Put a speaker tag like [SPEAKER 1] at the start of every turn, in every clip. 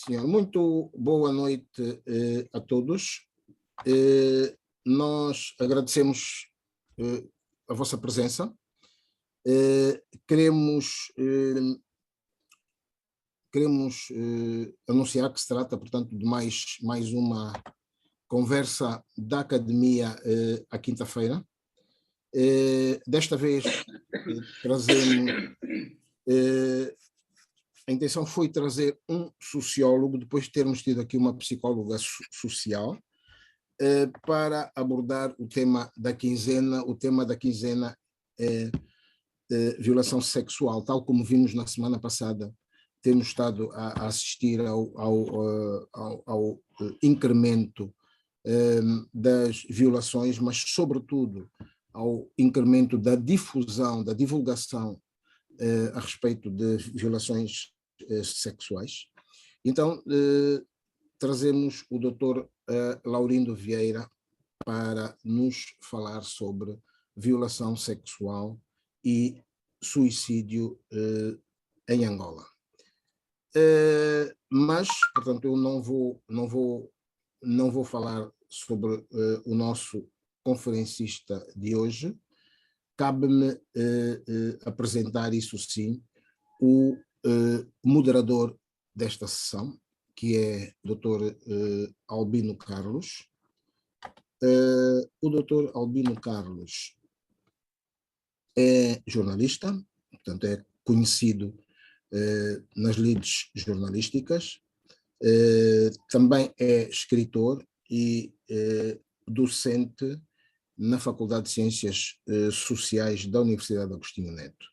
[SPEAKER 1] senhor. Muito boa noite a todos. Nós agradecemos a vossa presença. Queremos anunciar que se trata, portanto, de mais uma conversa da Academia à quinta-feira. Desta vez trazemos... a intenção foi trazer um sociólogo, depois de termos tido aqui uma psicóloga social, para abordar o tema da quinzena. O tema da quinzena é violação sexual, tal como vimos na semana passada. Temos estado a assistir ao incremento das violações, mas sobretudo ao incremento da difusão, da divulgação a respeito de violações sexuais. Então, trazemos o Dr. Laurindo Vieira para nos falar sobre violação sexual e suicídio em Angola. Mas, portanto, eu não vou falar sobre o nosso conferencista de hoje. Cabe-me apresentar, isso sim, o moderador desta sessão, que é o Dr. Albino Carlos. O Dr. Albino Carlos é jornalista, portanto é conhecido nas lides jornalísticas, também é escritor e docente na Faculdade de Ciências Sociais da Universidade Agostinho Neto.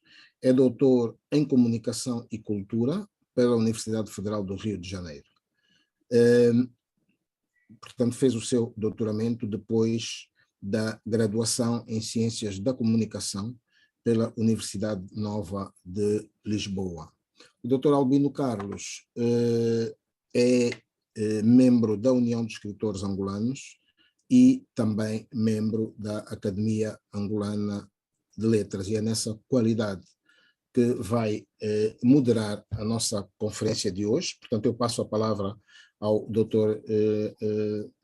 [SPEAKER 1] É doutor em Comunicação e Cultura pela Universidade Federal do Rio de Janeiro. Portanto, fez o seu doutoramento depois da graduação em Ciências da Comunicação pela Universidade Nova de Lisboa. O Dr. Albino Carlos é membro da União de Escritores Angolanos e também membro da Academia Angolana de Letras, e é nessa qualidade que vai moderar a nossa conferência de hoje. Portanto, eu passo a palavra ao Dr.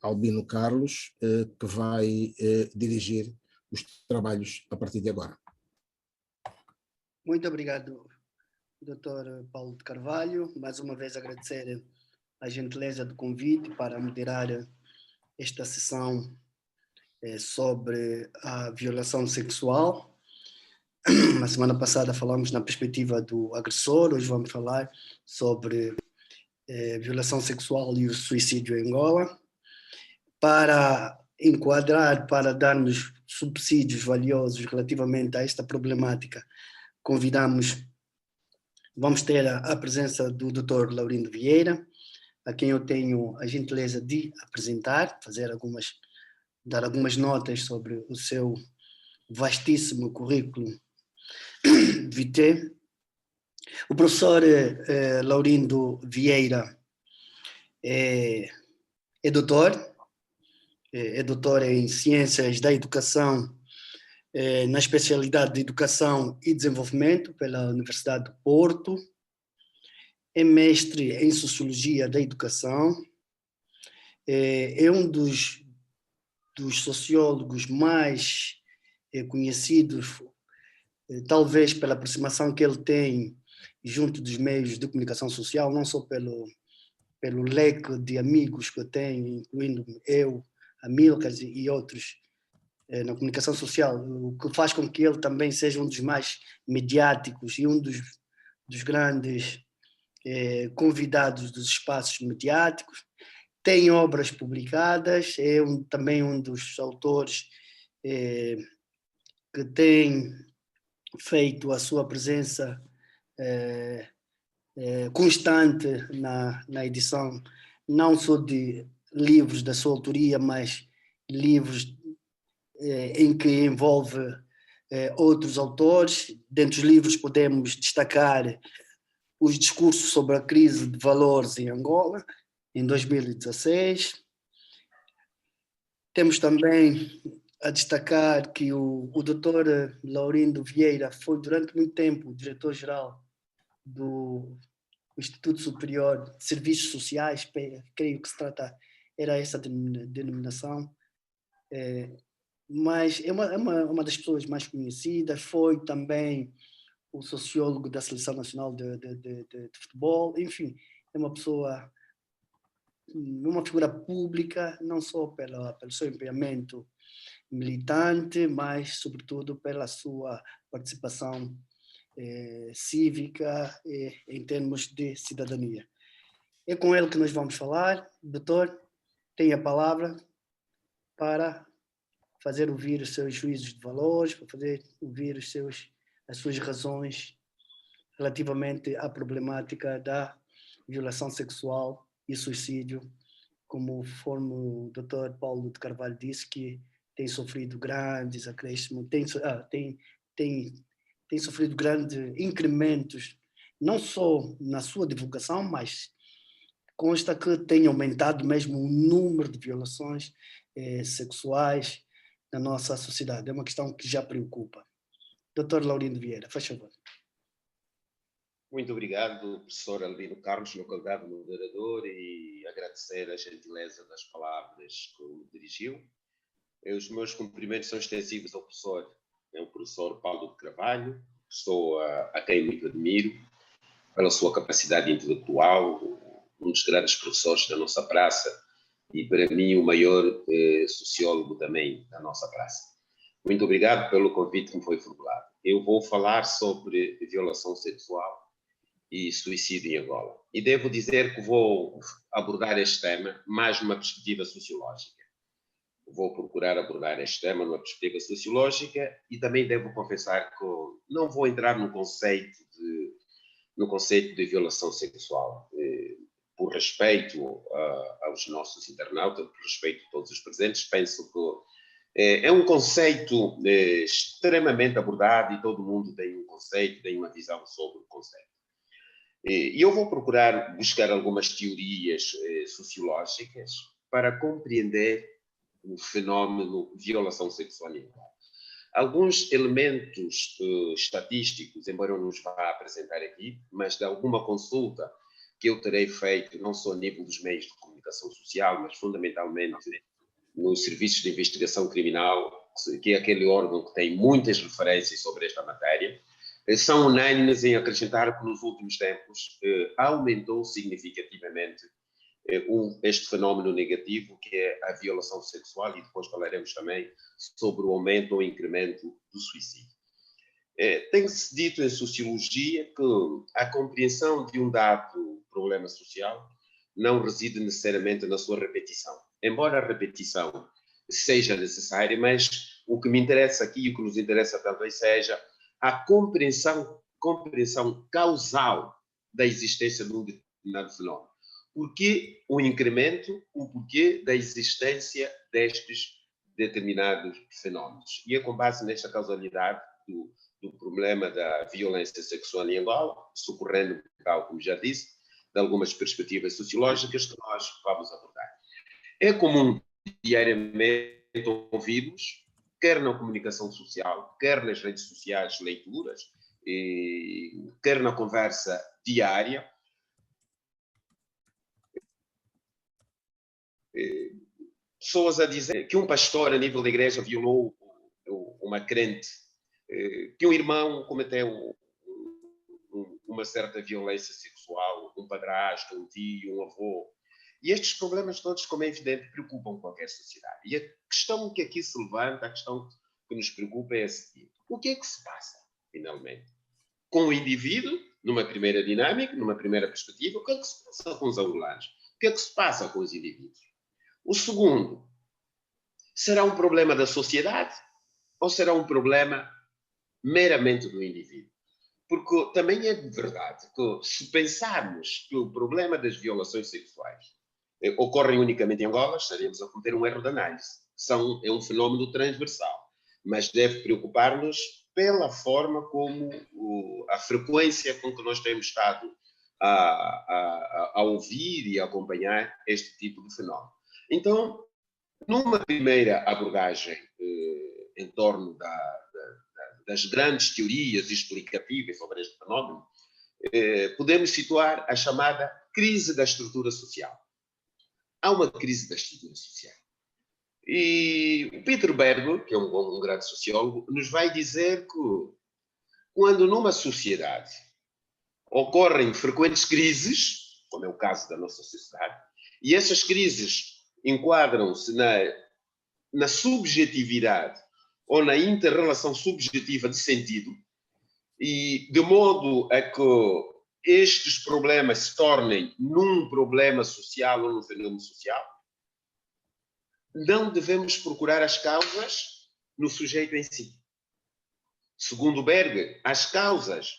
[SPEAKER 1] Albino Carlos, que vai dirigir os trabalhos a partir de agora.
[SPEAKER 2] Muito obrigado, Dr. Paulo de Carvalho. Mais uma vez agradecer a gentileza do convite para moderar esta sessão sobre a violação sexual. Na semana passada falamos na perspectiva do agressor, hoje vamos falar sobre violação sexual e o suicídio em Angola. Para enquadrar, para dar-nos subsídios valiosos relativamente a esta problemática, vamos ter a presença do Dr. Laurindo Vieira, a quem eu tenho a gentileza de apresentar, dar algumas notas sobre o seu vastíssimo currículo vitae. O professor Laurindo Vieira é doutor em Ciências da Educação, na especialidade de Educação e Desenvolvimento pela Universidade do Porto, é mestre em Sociologia da Educação, é um dos sociólogos mais conhecidos, talvez pela aproximação que ele tem junto dos meios de comunicação social, não só pelo leque de amigos que eu tenho, incluindo eu, Amílcar e outros na comunicação social, o que faz com que ele também seja um dos mais mediáticos e um dos grandes convidados dos espaços mediáticos. Tem obras publicadas, é também um dos autores que tem feito a sua presença constante na edição, não só de livros da sua autoria, mas livros em que envolve outros autores. Dentre os livros podemos destacar os discursos sobre a crise de valores em Angola, em 2016. Temos também a destacar que o Dr. Laurindo Vieira foi durante muito tempo o diretor-geral do o Instituto Superior de Serviços Sociais, creio que era essa denominação, mas é uma das pessoas mais conhecidas. Foi também o sociólogo da Seleção Nacional de Futebol. Enfim, é uma pessoa, uma figura pública, não só pelo seu empenhamento militante, mas sobretudo pela sua participação cívica em termos de cidadania. É com ele que nós vamos falar. Doutor, tem a palavra para fazer ouvir os seus juízos de valores, para fazer ouvir as suas razões relativamente à problemática da violação sexual e suicídio, conforme o Dr. Paulo de Carvalho disse, que tem sofrido grandes acréscimos, tem sofrido grandes incrementos, não só na sua divulgação, mas consta que tem aumentado mesmo o número de violações sexuais na nossa sociedade. É uma questão que já preocupa. Dr. Laurindo Vieira, faz favor.
[SPEAKER 3] Muito obrigado, professor Albino Carlos, meu qualidade moderador, e agradecer a gentileza das palavras que me dirigiu. Os meus cumprimentos são extensivos ao professor, o professor Paulo de Carvalho, pessoa a quem muito admiro, pela sua capacidade intelectual, um dos grandes professores da nossa praça e, para mim, o maior sociólogo também da nossa praça. Muito obrigado pelo convite que me foi formulado. Eu vou falar sobre violação sexual e suicídio em Angola. E devo dizer que vou abordar este tema mais numa perspectiva sociológica. Vou procurar abordar este tema numa perspectiva sociológica e também devo confessar que não vou entrar no conceito de violação sexual. Por respeito aos nossos internautas, por respeito a todos os presentes, penso que é um conceito extremamente abordado e todo mundo tem um conceito, tem uma visão sobre o conceito. E eu vou procurar buscar algumas teorias sociológicas para compreender o fenómeno de violação sexual em Angola. Alguns elementos estatísticos, embora eu não os vá apresentar aqui, mas de alguma consulta que eu terei feito, não só a nível dos meios de comunicação social, mas fundamentalmente nos serviços de investigação criminal, que é aquele órgão que tem muitas referências sobre esta matéria, são unânimes em acrescentar que nos últimos tempos aumentou significativamente este fenómeno negativo que é a violação sexual, e depois falaremos também sobre o aumento ou incremento do suicídio. Tem-se dito em sociologia que a compreensão de um dado problema social não reside necessariamente na sua repetição. Embora a repetição seja necessária, mas o que me interessa aqui e o que nos interessa talvez seja a compreensão causal da existência de um determinado fenómeno. Porquê o incremento, o porquê da existência destes determinados fenómenos. E é com base nesta causalidade do problema da violência sexual em Angola, socorrendo, tal como já disse, de algumas perspectivas sociológicas que nós vamos abordar. É comum diariamente ouvirmos, quer na comunicação social, quer nas redes sociais, leituras, quer na conversa diária, pessoas a dizer que um pastor a nível da igreja violou uma crente, que um irmão cometeu uma certa violência sexual, um padrasto, um tio, um avô. E estes problemas todos, como é evidente, preocupam qualquer sociedade. E a questão que aqui se levanta, a questão que nos preocupa é a seguinte: o que é que se passa, finalmente, com o indivíduo, numa primeira dinâmica, numa primeira perspectiva? O que é que se passa com os angolanos? O que é que se passa com os indivíduos? O segundo, será um problema da sociedade ou será um problema meramente do indivíduo? Porque também é verdade que, se pensarmos que o problema das violações sexuais ocorrem unicamente em Angola, estaríamos a cometer um erro de análise. É um fenómeno transversal, mas deve preocupar-nos pela forma como a frequência com que nós temos estado a ouvir e a acompanhar este tipo de fenómeno. Então, numa primeira abordagem em torno das grandes teorias explicativas sobre este fenómeno, podemos situar a chamada crise da estrutura social. Há uma crise da estrutura social. E o Peter Berger, que é um grande sociólogo, nos vai dizer que quando numa sociedade ocorrem frequentes crises, como é o caso da nossa sociedade, e essas crises enquadram-se na subjetividade ou na inter-relação subjetiva de sentido, e de modo a que estes problemas se tornem num problema social ou num fenômeno social, não devemos procurar as causas no sujeito em si. Segundo Berger, as causas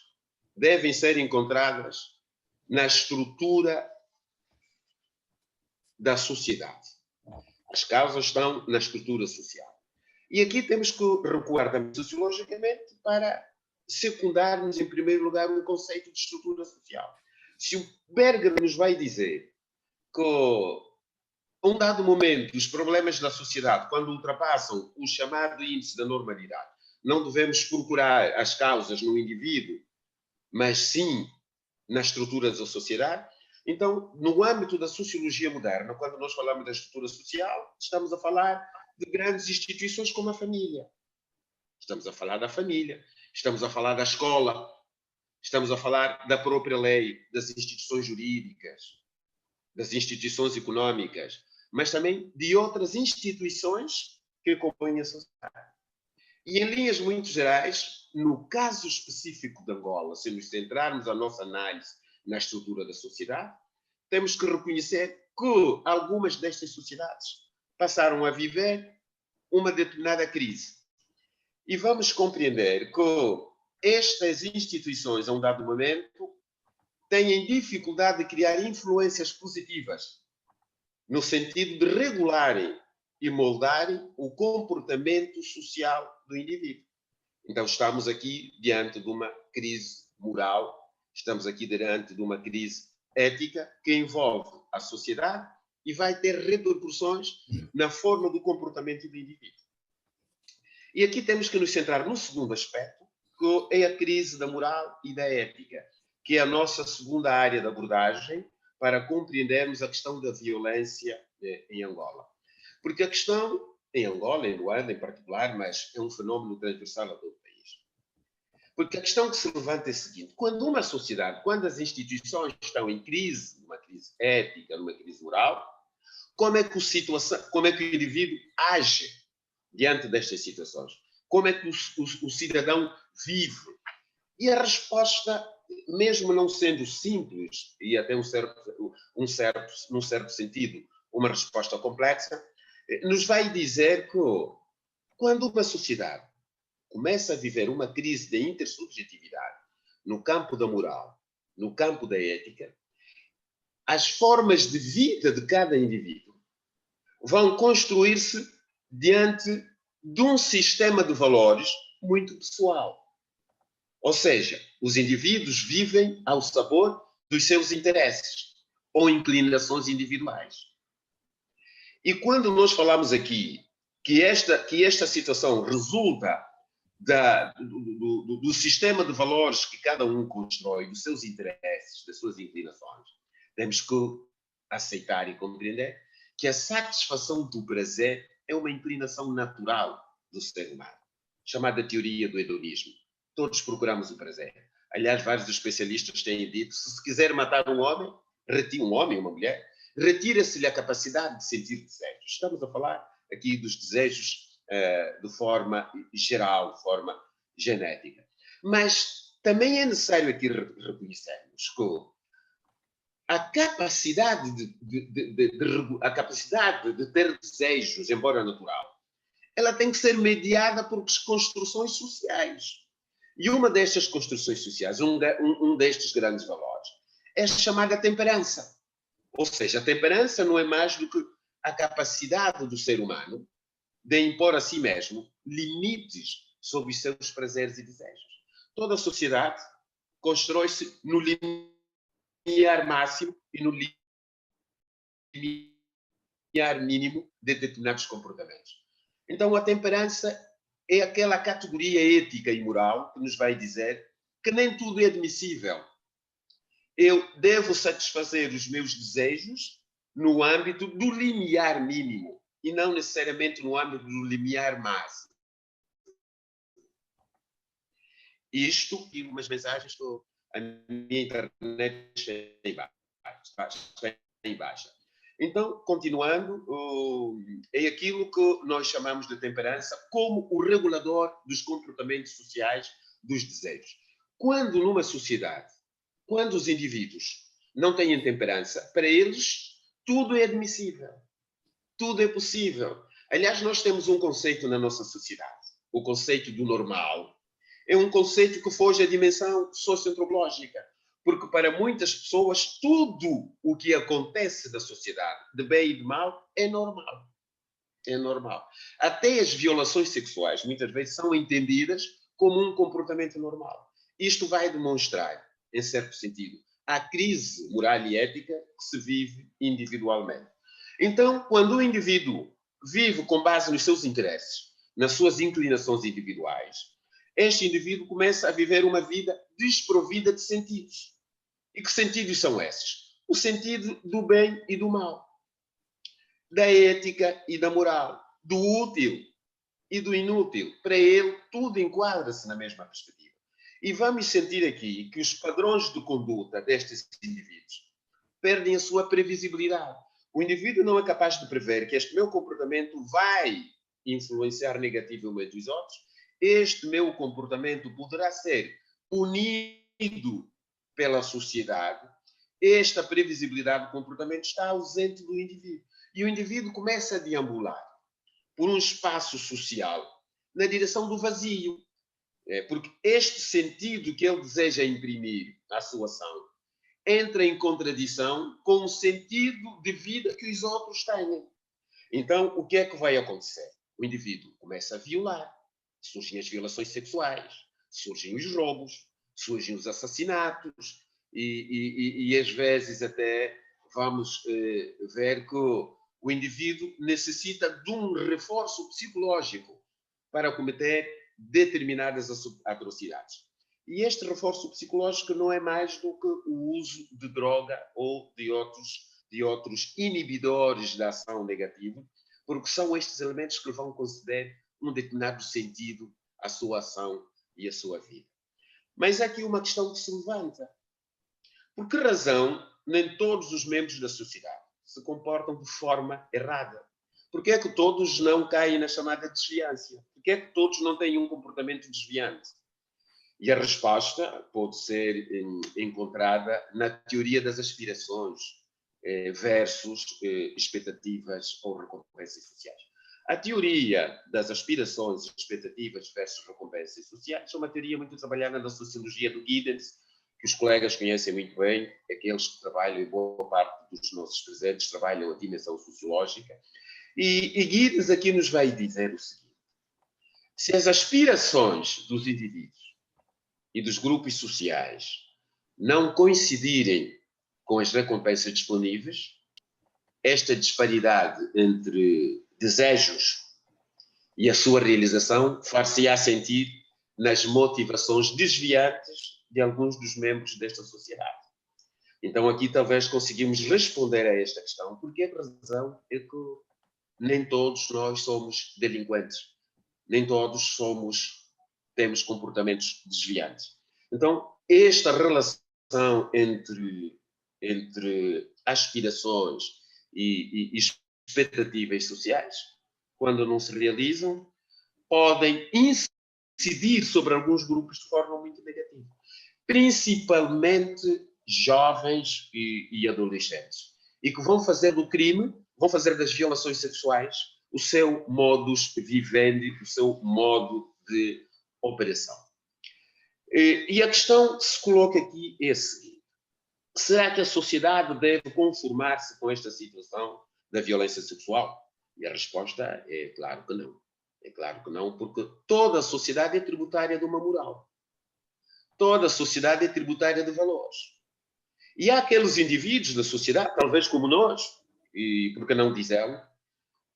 [SPEAKER 3] devem ser encontradas na estrutura da sociedade. As causas estão na estrutura social. E aqui temos que recuar também sociologicamente para secundarmos, em primeiro lugar, o conceito de estrutura social. Se o Berger nos vai dizer que, a um dado momento, os problemas da sociedade, quando ultrapassam o chamado índice da normalidade, não devemos procurar as causas no indivíduo, mas sim na estrutura da sociedade. Então, no âmbito da sociologia moderna, quando nós falamos da estrutura social, estamos a falar de grandes instituições como a família. Estamos a falar da família, estamos a falar da escola, estamos a falar da própria lei, das instituições jurídicas, das instituições económicas, mas também de outras instituições que compõem a sociedade. E, em linhas muito gerais, no caso específico de Angola, se nos centrarmos a nossa análise na estrutura da sociedade, temos que reconhecer que algumas destas sociedades passaram a viver uma determinada crise. E vamos compreender que estas instituições, a um dado momento, têm dificuldade de criar influências positivas, no sentido de regularem e moldarem o comportamento social do indivíduo. Então, estamos aqui diante de uma crise moral, estamos aqui diante de uma crise ética que envolve a sociedade e vai ter repercussões na forma do comportamento do indivíduo. E aqui temos que nos centrar no segundo aspecto, que é a crise da moral e da ética, que é a nossa segunda área de abordagem para compreendermos a questão da violência em Angola. Porque a questão em Angola, em Luanda em particular, mas é um fenómeno transversal a todo o país. Porque a questão que se levanta é a seguinte: quando uma sociedade, quando as instituições estão em crise, numa crise ética, numa crise moral, como é que o indivíduo age diante destas situações? Como é que o cidadão vive? E a resposta, mesmo não sendo simples, e até num certo sentido, uma resposta complexa, nos vai dizer que quando uma sociedade começa a viver uma crise de intersubjetividade no campo da moral, no campo da ética, as formas de vida de cada indivíduo vão construir-se diante de um sistema de valores muito pessoal. Ou seja, os indivíduos vivem ao sabor dos seus interesses ou inclinações individuais. E quando nós falamos aqui que esta situação resulta do sistema de valores que cada um constrói, dos seus interesses, das suas inclinações, temos que aceitar e compreender que a satisfação do prazer é uma inclinação natural do ser humano, chamada teoria do hedonismo. Todos procuramos o prazer. Aliás, vários especialistas têm dito que se quiser matar um homem, uma mulher, retira-se-lhe a capacidade de sentir desejos. Estamos a falar aqui dos desejos de forma geral, de forma genética. Mas também é necessário aqui reconhecermos que a capacidade de ter desejos, embora natural, ela tem que ser mediada por construções sociais. E uma destas construções sociais, um destes grandes valores, é chamada temperança. Ou seja, a temperança não é mais do que a capacidade do ser humano de impor a si mesmo limites sobre os seus prazeres e desejos. Toda a sociedade constrói-se no limiar máximo e no limiar mínimo de determinados comportamentos. Então, a temperança é aquela categoria ética e moral que nos vai dizer que nem tudo é admissível eu devo satisfazer os meus desejos no âmbito do limiar mínimo e não necessariamente no âmbito do limiar máximo. Isto e umas mensagens que a minha internet está em baixa. Então, continuando, é aquilo que nós chamamos de temperança como o regulador dos comportamentos sociais dos desejos. Quando numa sociedade, quando os indivíduos não têm temperança, para eles tudo é admissível, tudo é possível. Aliás, nós temos um conceito na nossa sociedade, o conceito do normal. É um conceito que foge à dimensão socioantropológica, porque para muitas pessoas tudo o que acontece na sociedade, de bem e de mal, é normal. É normal. Até as violações sexuais, muitas vezes, são entendidas como um comportamento normal. Isto vai demonstrar, em certo sentido, a crise moral e ética que se vive individualmente. Então, quando o indivíduo vive com base nos seus interesses, nas suas inclinações individuais, este indivíduo começa a viver uma vida desprovida de sentidos. E que sentidos são esses? O sentido do bem e do mal, da ética e da moral, do útil e do inútil. Para ele, tudo enquadra-se na mesma perspectiva. E vamos sentir aqui que os padrões de conduta destes indivíduos perdem a sua previsibilidade. O indivíduo não é capaz de prever que este meu comportamento vai influenciar negativamente os outros. Este meu comportamento poderá ser punido pela sociedade. Esta previsibilidade do comportamento está ausente do indivíduo. E o indivíduo começa a deambular por um espaço social na direção do vazio. Porque este sentido que ele deseja imprimir à sua ação entra em contradição com o sentido de vida que os outros têm. Então, o que é que vai acontecer? O indivíduo começa a violar, surgem as violações sexuais, surgem os roubos, surgem os assassinatos e às vezes até vamos ver que o indivíduo necessita de um reforço psicológico para cometer determinadas atrocidades. E este reforço psicológico não é mais do que o uso de droga ou de outros inibidores da ação negativa, porque são estes elementos que vão conceder um determinado sentido à sua ação e à sua vida. Mas há aqui uma questão que se levanta. Por que razão nem todos os membros da sociedade se comportam de forma errada? Por que é que todos não caem na chamada desviância? Por que é que todos não têm um comportamento desviante? E a resposta pode ser encontrada na teoria das aspirações versus expectativas ou recompensas sociais. A teoria das aspirações, expectativas versus recompensas sociais é uma teoria muito trabalhada na sociologia do Giddens, que os colegas conhecem muito bem, aqueles que trabalham, e boa parte dos nossos presentes trabalham a dimensão sociológica. E Giddens aqui nos vai dizer o seguinte: se as aspirações dos indivíduos e dos grupos sociais não coincidirem com as recompensas disponíveis, esta disparidade entre desejos e a sua realização far-se-á sentir nas motivações desviantes de alguns dos membros desta sociedade. Então aqui talvez conseguimos responder a esta questão, porque a razão é que nem todos nós somos delinquentes, nem todos temos comportamentos desviantes. Então, esta relação entre aspirações e expectativas sociais, quando não se realizam, podem incidir sobre alguns grupos de forma muito negativa. Principalmente jovens e adolescentes. E que vão fazer do crime, vão fazer das violações sexuais o seu modus vivendi, o seu modo de operação. E a questão que se coloca aqui é a seguinte: será que a sociedade deve conformar-se com esta situação da violência sexual? E a resposta é claro que não. É claro que não, porque toda a sociedade é tributária de uma moral. Toda a sociedade é tributária de valores. E há aqueles indivíduos da sociedade, talvez como nós, e por que não dizê-lo,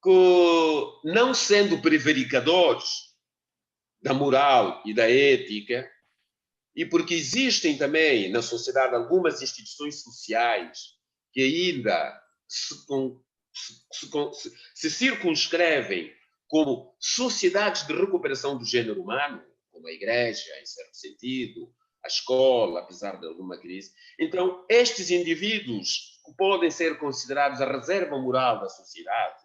[SPEAKER 3] que não sendo prevaricadores da moral e da ética, e porque existem também na sociedade algumas instituições sociais que ainda se circunscrevem como sociedades de recuperação do género humano, como a igreja, em certo sentido, a escola, apesar de alguma crise. Então, estes indivíduos que podem ser considerados a reserva moral da sociedade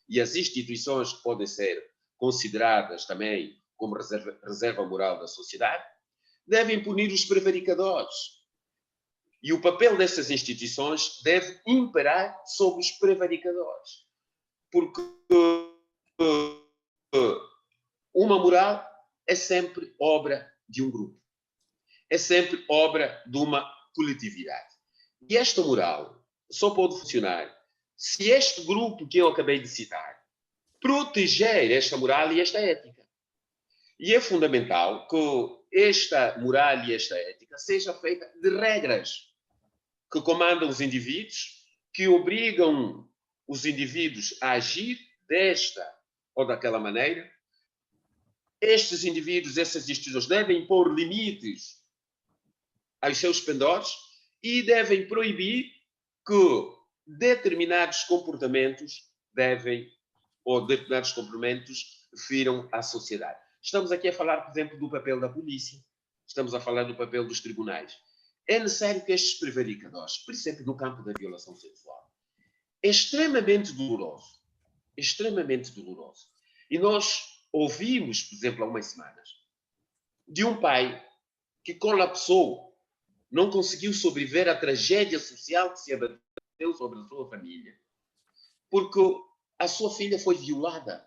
[SPEAKER 3] e as instituições que podem ser consideradas também como reserva moral da sociedade, devem punir os prevaricadores. E o papel destas instituições deve imperar sobre os prevaricadores. Porque uma moral é sempre obra de um grupo. É sempre obra de uma coletividade. E esta moral só pode funcionar se este grupo que eu acabei de citar proteger esta moral e esta ética. E é fundamental que esta moral e esta ética seja feita de regras que comandam os indivíduos, que obrigam os indivíduos a agir desta ou daquela maneira. Estes indivíduos, essas instituições, devem impor limites aos seus pendores e devem proibir que determinados comportamentos firam à sociedade. Estamos aqui a falar, por exemplo, do papel da polícia. Estamos a falar do papel dos tribunais. É necessário que estes prevaricadores, por exemplo, no campo da violação sexual, é extremamente doloroso. Extremamente doloroso. E nós ouvimos, por exemplo, há umas semanas, de um pai que colapsou, não conseguiu sobreviver à tragédia social que se abateu sobre a sua família, porque a sua filha foi violada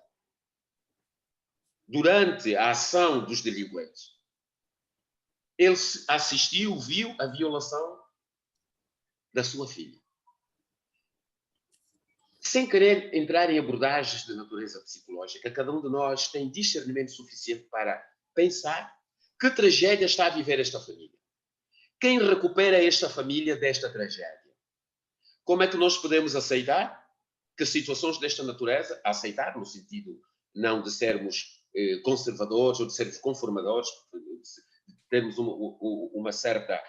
[SPEAKER 3] durante a ação dos delinquentes. Ele assistiu, viu a violação da sua filha. Sem querer entrar em abordagens de natureza psicológica, cada um de nós tem discernimento suficiente para pensar que tragédia está a viver esta família. Quem recupera esta família desta tragédia? Como é que nós podemos aceitar que situações desta natureza, aceitar no sentido não de sermos conservadores ou de sermos conformadores, temos uma certa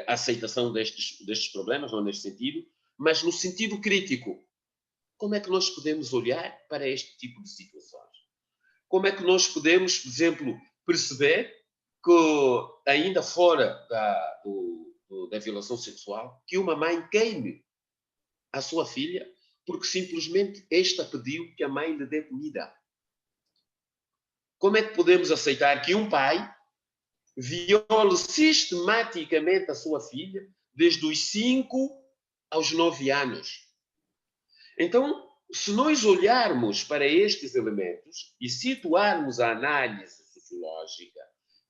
[SPEAKER 3] aceitação destes problemas, não neste sentido, mas no sentido crítico. Como é que nós podemos olhar para este tipo de situações? Como é que nós podemos, por exemplo, perceber que, ainda fora da violação sexual, que uma mãe queime a sua filha porque simplesmente esta pediu que a mãe lhe dê comida? Como é que podemos aceitar que um pai viole sistematicamente a sua filha desde os 5 aos 9 anos? Então, se nós olharmos para estes elementos e situarmos a análise sociológica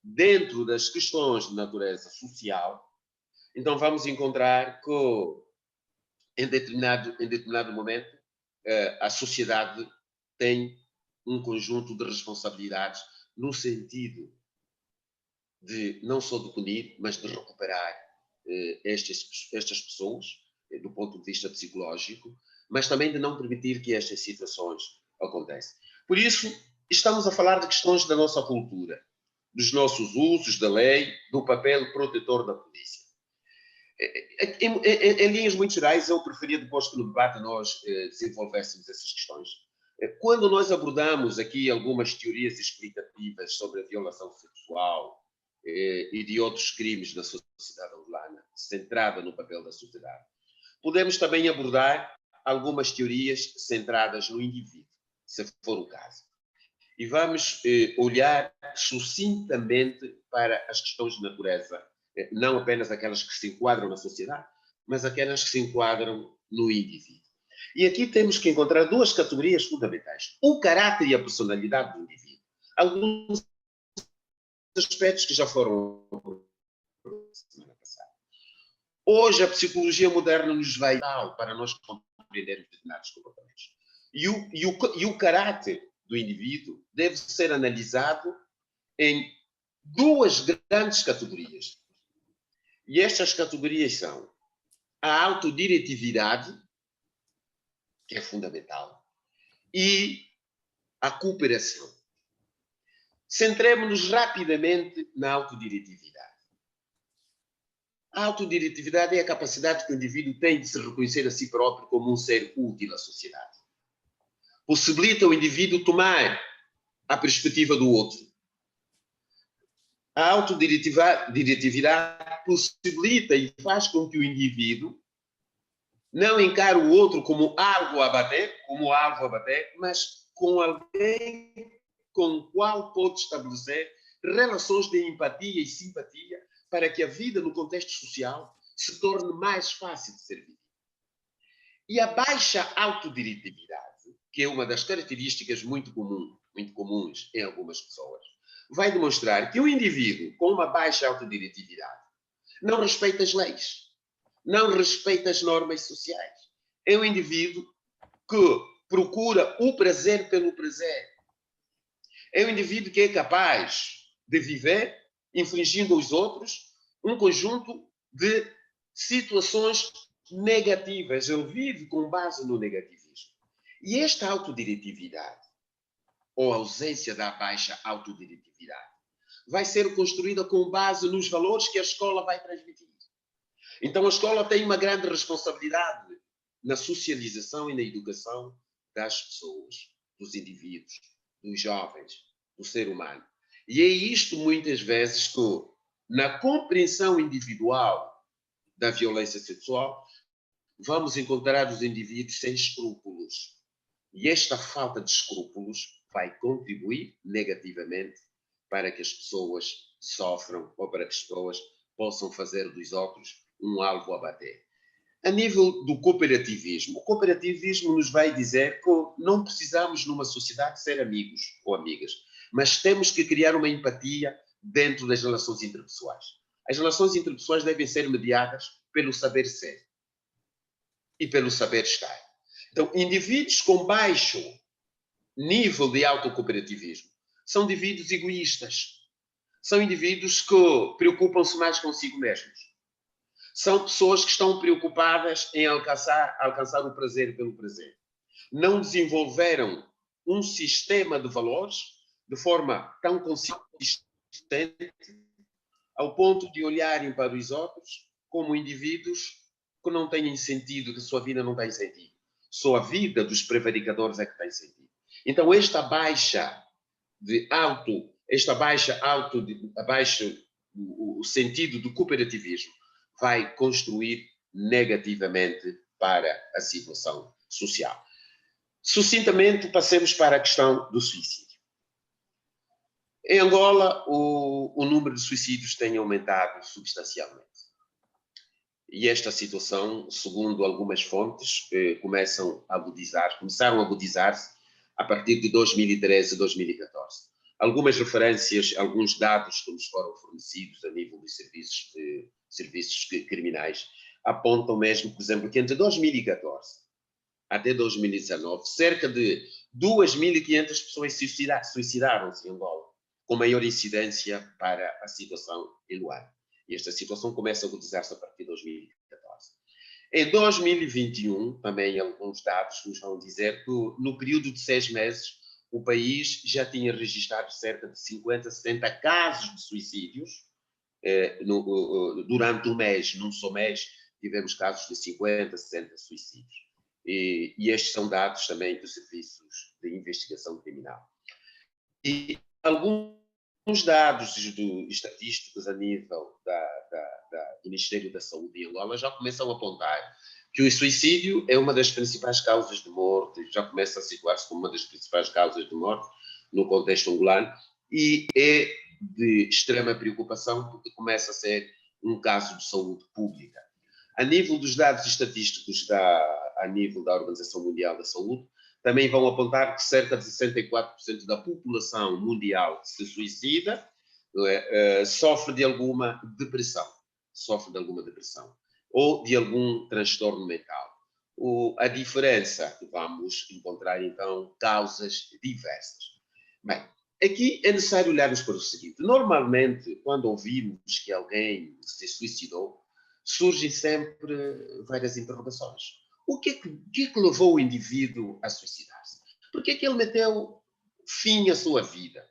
[SPEAKER 3] dentro das questões de natureza social, então vamos encontrar que, em determinado momento, a sociedade tem um conjunto de responsabilidades no sentido de não só de punir, mas de recuperar estas pessoas, do ponto de vista psicológico, mas também de não permitir que estas situações aconteçam. Por isso, estamos a falar de questões da nossa cultura, dos nossos usos, da lei, do papel protetor da polícia. Em linhas muito gerais, eu preferia depois que no debate nós desenvolvéssemos essas questões. Quando nós abordamos aqui algumas teorias explicativas sobre a violação sexual e de outros crimes da sociedade angolana, centrada no papel da sociedade, podemos também abordar algumas teorias centradas no indivíduo, se for o caso. E vamos olhar sucintamente para as questões de natureza, não apenas aquelas que se enquadram na sociedade, mas aquelas que se enquadram no indivíduo. E aqui temos que encontrar duas categorias fundamentais: o caráter e a personalidade do indivíduo. Alguns aspectos que já foram semana passada. Hoje a psicologia moderna nos vai dar para nós compreendermos determinados comportamentos. E o caráter do indivíduo deve ser analisado em duas grandes categorias. E estas categorias são a autodiretividade, que é fundamental, e a cooperação. Centremos-nos rapidamente na autodiretividade. A autodiretividade é a capacidade que o indivíduo tem de se reconhecer a si próprio como um ser útil à sociedade. Possibilita o indivíduo tomar a perspectiva do outro. A autodiretividade possibilita e faz com que o indivíduo não encare o outro como algo a bater, mas com alguém com o qual pode estabelecer relações de empatia e simpatia para que a vida no contexto social se torne mais fácil de ser vivida. E a baixa autodiretividade, que é uma das características muito comuns em algumas pessoas, vai demonstrar que um indivíduo com uma baixa autodiretividade não respeita as leis, não respeita as normas sociais. É um indivíduo que procura o prazer pelo prazer. É um indivíduo que é capaz de viver, infligindo aos outros, um conjunto de situações negativas. Ele vive com base no negativismo. E esta autodiretividade, ou ausência da baixa autodiretividade, vai ser construída com base nos valores que a escola vai transmitir. Então a escola tem uma grande responsabilidade na socialização e na educação das pessoas, dos indivíduos, dos jovens, do ser humano. E é isto, muitas vezes, que, na compreensão individual da violência sexual, vamos encontrar os indivíduos sem escrúpulos. E esta falta de escrúpulos vai contribuir negativamente para que as pessoas sofram ou para que as pessoas possam fazer dos outros um alvo a bater. A nível do cooperativismo, o cooperativismo nos vai dizer que não precisamos numa sociedade ser amigos ou amigas, mas temos que criar uma empatia dentro das relações interpessoais. As relações interpessoais devem ser mediadas pelo saber ser e pelo saber estar. Então, indivíduos com baixo nível de autocooperativismo são indivíduos egoístas, são indivíduos que preocupam-se mais consigo mesmos. São pessoas que estão preocupadas em alcançar o prazer pelo prazer. Não desenvolveram um sistema de valores de forma tão consistente ao ponto de olharem para os outros como indivíduos que não têm sentido, que a sua vida não tem sentido. Só a vida dos prevaricadores é que tem sentido. Então, o sentido do cooperativismo vai construir negativamente para a situação social. Sucintamente, passemos para a questão do suicídio. Em Angola, o número de suicídios tem aumentado substancialmente. E esta situação, segundo algumas fontes, começaram a agudizar-se a partir de 2013 e 2014. Algumas referências, alguns dados que nos foram fornecidos a nível de serviços criminais apontam mesmo, por exemplo, que entre 2014 até 2019, cerca de 2.500 pessoas suicidaram-se em Angola, com maior incidência para a situação em Luanda. E esta situação começa a agudizar-se a partir de 2014. Em 2021, também alguns dados nos vão dizer que no período de 6 meses, o país já tinha registrado cerca de 50, 70 casos de suicídios. Durante um mês, num só mês, tivemos casos de 50, 60 suicídios. E estes são dados também dos serviços de investigação criminal. E alguns dados estatísticos a nível do Ministério da Saúde em Angola já começam a apontar que o suicídio é uma das principais causas de morte, já começa a situar-se como uma das principais causas de morte no contexto angolano, e é de extrema preocupação porque começa a ser um caso de saúde pública. A nível dos dados estatísticos a nível da Organização Mundial da Saúde, também vão apontar que cerca de 64% da população mundial que se suicida sofre de alguma depressão ou de algum transtorno mental. A diferença, vamos encontrar então causas diversas. Bem, aqui é necessário olharmos para o seguinte: normalmente, quando ouvimos que alguém se suicidou, surgem sempre várias interrogações. O que é que levou o indivíduo a suicidar-se? Por que é que ele meteu fim à sua vida?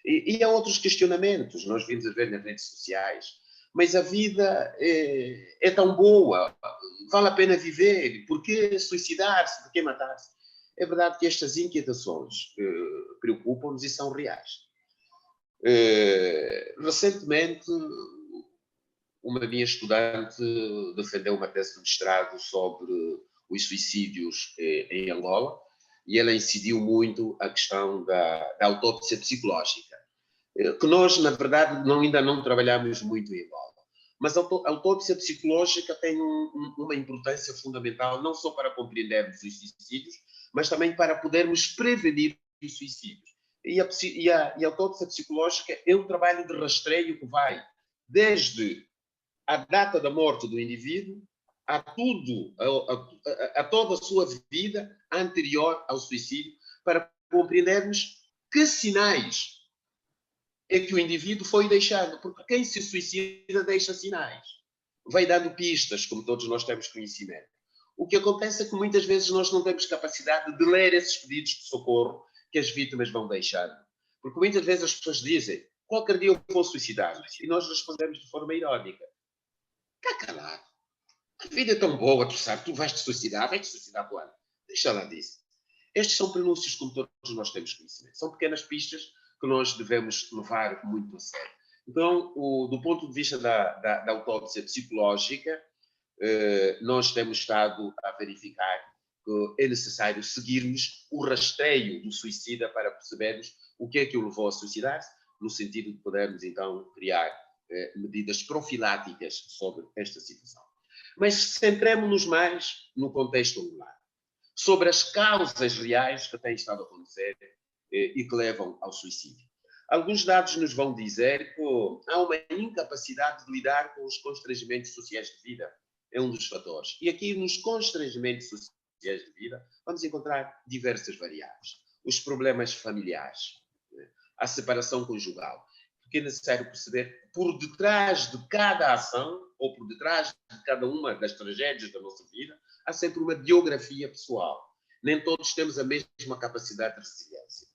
[SPEAKER 3] E há outros questionamentos. Nós vimos a ver nas redes sociais mas a vida é tão boa, vale a pena viver, por que suicidar-se, por que matar-se? É verdade que estas inquietações preocupam-nos e são reais. Recentemente, uma minha estudante defendeu uma tese de mestrado sobre os suicídios em Angola, e ela incidiu muito a questão da autópsia psicológica, que nós, na verdade, ainda não trabalhamos muito em Angola. Mas a autópsia psicológica tem uma importância fundamental, não só para compreendermos os suicídios, mas também para podermos prevenir os suicídios. E a autópsia psicológica é um trabalho de rastreio que vai desde a data da morte do indivíduo a toda a sua vida anterior ao suicídio, para compreendermos que sinais é que o indivíduo foi deixando, porque quem se suicida deixa sinais, vai dando pistas, como todos nós temos conhecimento. O que acontece é que muitas vezes nós não temos capacidade de ler esses pedidos de socorro que as vítimas vão deixando, porque muitas vezes as pessoas dizem: qualquer dia eu vou suicidar-me, e nós respondemos de forma irónica: está calado, a vida é tão boa, tu sabes, tu vais-te suicidar quando? Deixa lá disso. Estes são prenúncios, como todos nós temos conhecimento, são pequenas pistas que nós devemos levar muito a sério. Então, do ponto de vista da autópsia psicológica, nós temos estado a verificar que é necessário seguirmos o rastreio do suicida para percebermos o que é que o levou a suicidar-se, no sentido de podermos, então, criar medidas profiláticas sobre esta situação. Mas centremos-nos mais no contexto angular, sobre as causas reais que têm estado a acontecer e que levam ao suicídio. Alguns dados nos vão dizer que há uma incapacidade de lidar com os constrangimentos sociais de vida. É um dos fatores. E aqui, nos constrangimentos sociais de vida, vamos encontrar diversas variáveis. Os problemas familiares, a separação conjugal. Porque é necessário perceber, por detrás de cada ação, ou por detrás de cada uma das tragédias da nossa vida, há sempre uma biografia pessoal. Nem todos temos a mesma capacidade de resiliência.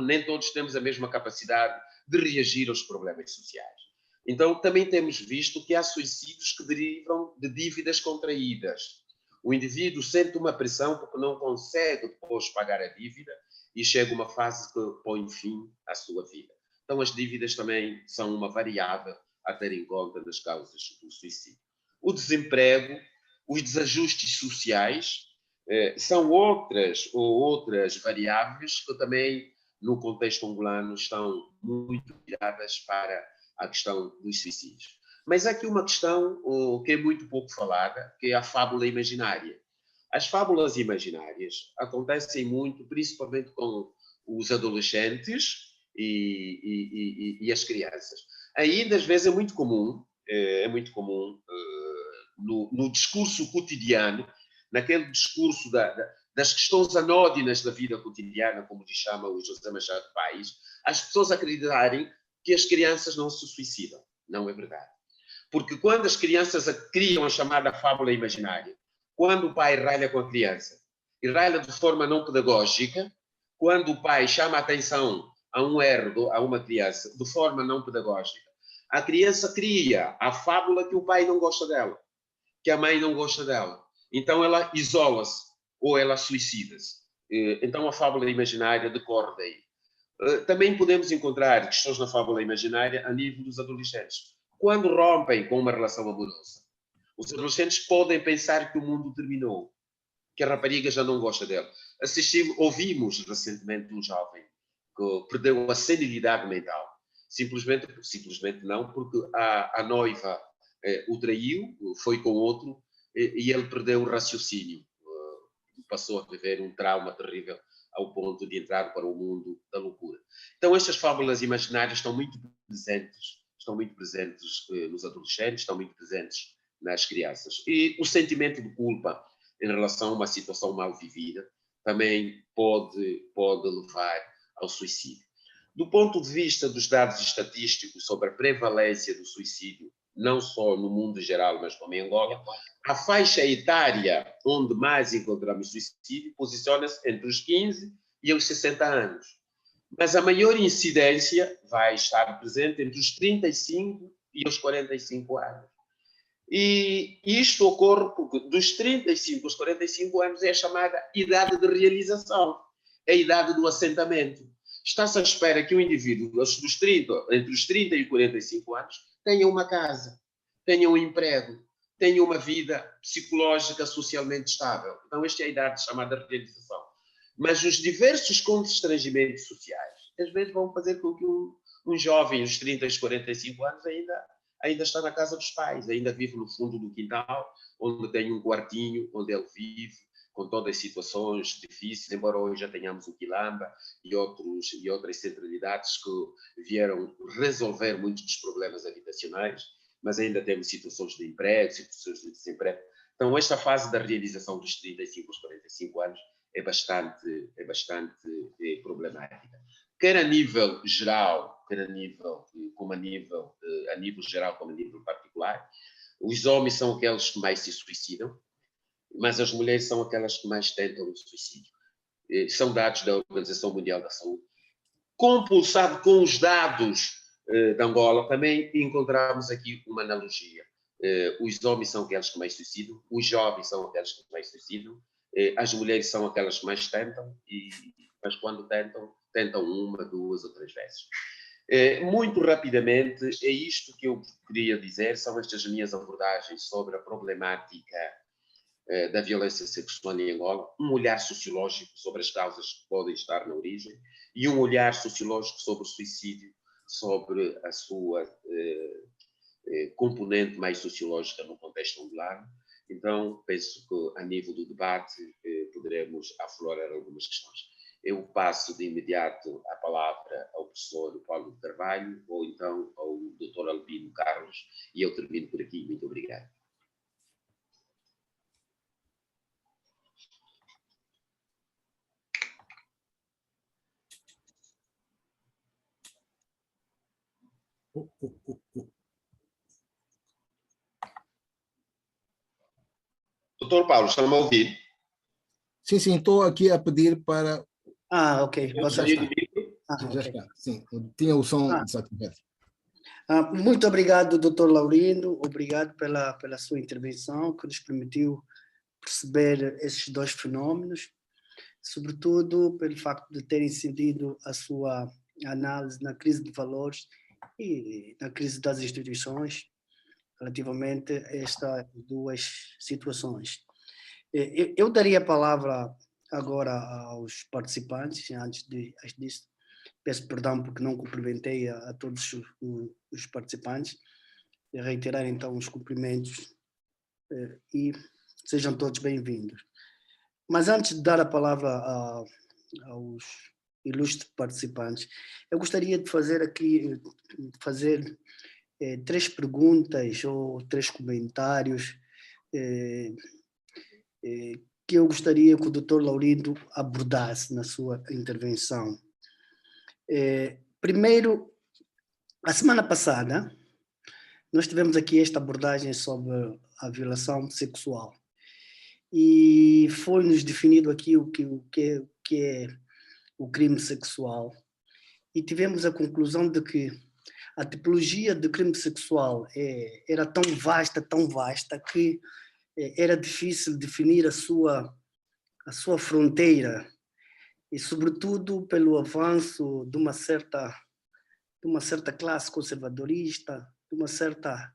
[SPEAKER 3] Nem todos temos a mesma capacidade de reagir aos problemas sociais. Então, também temos visto que há suicídios que derivam de dívidas contraídas. O indivíduo sente uma pressão porque não consegue depois pagar a dívida e chega a uma fase que põe fim à sua vida. Então, as dívidas também são uma variável a ter em conta nas causas do suicídio. O desemprego, os desajustes sociais, são outras variáveis que também, no contexto angolano, estão muito viradas para a questão dos suicídios. Mas há aqui uma questão que é muito pouco falada, que é a fábula imaginária. As fábulas imaginárias acontecem muito, principalmente com os adolescentes e as crianças. Ainda, às vezes, é muito comum no discurso cotidiano, naquele discurso das questões anódinas da vida cotidiana, como lhe chama o José Machado de Paes, as pessoas acreditarem que as crianças não se suicidam. Não é verdade. Porque quando as crianças criam a chamada fábula imaginária, quando o pai ralha com a criança, e ralha de forma não pedagógica, quando o pai chama a atenção a um erro, a uma criança, de forma não pedagógica, a criança cria a fábula que o pai não gosta dela, que a mãe não gosta dela. Então ela isola-se ou ela suicida-se. Então a fábula imaginária decorre daí. Também podemos encontrar questões na fábula imaginária a nível dos adolescentes. Quando rompem com uma relação amorosa, os adolescentes podem pensar que o mundo terminou, que a rapariga já não gosta dele. Ouvimos recentemente um jovem que perdeu a senilidade mental. Simplesmente não, porque a noiva o traiu, foi com outro, e ele perdeu o raciocínio. Passou a viver um trauma terrível ao ponto de entrar para o mundo da loucura. Então, estas fábulas imaginárias estão muito presentes nos adolescentes, estão muito presentes nas crianças. E o sentimento de culpa em relação a uma situação mal vivida também pode levar ao suicídio. Do ponto de vista dos dados estatísticos sobre a prevalência do suicídio, não só no mundo geral, mas também em Angola, a faixa etária onde mais encontramos suicídio posiciona-se entre os 15 e os 60 anos. Mas a maior incidência vai estar presente entre os 35 e aos 45 anos. E isto ocorre porque dos 35 aos 45 anos é a chamada idade de realização, é a idade do assentamento. Está-se à espera que o indivíduo, entre os 30 e 45 anos, tenha uma casa, tenha um emprego, tenha uma vida psicológica, socialmente estável. Então, esta é a idade chamada realização. Mas os diversos constrangimentos sociais, às vezes, vão fazer com que um jovem, aos 30 e 45 anos, ainda está na casa dos pais, ainda vive no fundo do quintal, onde tem um quartinho, onde ele vive, com todas as situações difíceis, embora hoje já tenhamos o Quilamba e outras centralidades que vieram resolver muitos dos problemas habitacionais, mas ainda temos situações de emprego, situações de desemprego. Então, esta fase da realização dos 35 aos 45 anos é bastante problemática. Quer a nível geral, a nível geral como a nível particular, os homens são aqueles que mais se suicidam, mas as mulheres são aquelas que mais tentam o suicídio. São dados da Organização Mundial da Saúde. Compulsado com os dados de Angola, também encontramos aqui uma analogia. Os homens são aqueles que mais suicidam, os jovens são aqueles que mais suicidam, as mulheres são aquelas que mais tentam, mas quando tentam uma, duas ou três vezes. Muito rapidamente, é isto que eu queria dizer, são estas minhas abordagens sobre a problemática da violência sexual em Angola, um olhar sociológico sobre as causas que podem estar na origem e um olhar sociológico sobre o suicídio, sobre a sua componente mais sociológica no contexto angolano. Então, penso que a nível do debate poderemos aflorar algumas questões. Eu passo de imediato a palavra ao professor Paulo de Carvalho ou então ao Dr. Albino Carlos e eu termino por aqui. Muito obrigado. Doutor Paulo, está-me a ouvir?
[SPEAKER 1] Sim, estou aqui a pedir para...
[SPEAKER 2] Ok. Você está.
[SPEAKER 1] Já está, sim. Tinha o som desativado.
[SPEAKER 2] Muito obrigado, Dr. Laurindo. Obrigado pela sua intervenção, que nos permitiu perceber esses dois fenômenos, sobretudo pelo facto de ter incidido a sua análise na crise de valores e na crise das instituições relativamente a estas duas situações. Eu daria a palavra agora aos participantes, antes disso, peço perdão porque não cumprimentei a todos os participantes, e reiterar então os cumprimentos e sejam todos bem-vindos. Mas antes de dar a palavra aos ilustres participantes, eu gostaria de fazer três perguntas ou três comentários que eu gostaria que o Dr. Laurindo abordasse na sua intervenção. Primeiro, a semana passada, nós tivemos aqui esta abordagem sobre a violação sexual e foi-nos definido aqui o que é o crime sexual e tivemos a conclusão de que a tipologia de crime sexual era tão vasta que era difícil definir a sua fronteira e sobretudo pelo avanço de uma certa classe conservadorista, de uma certa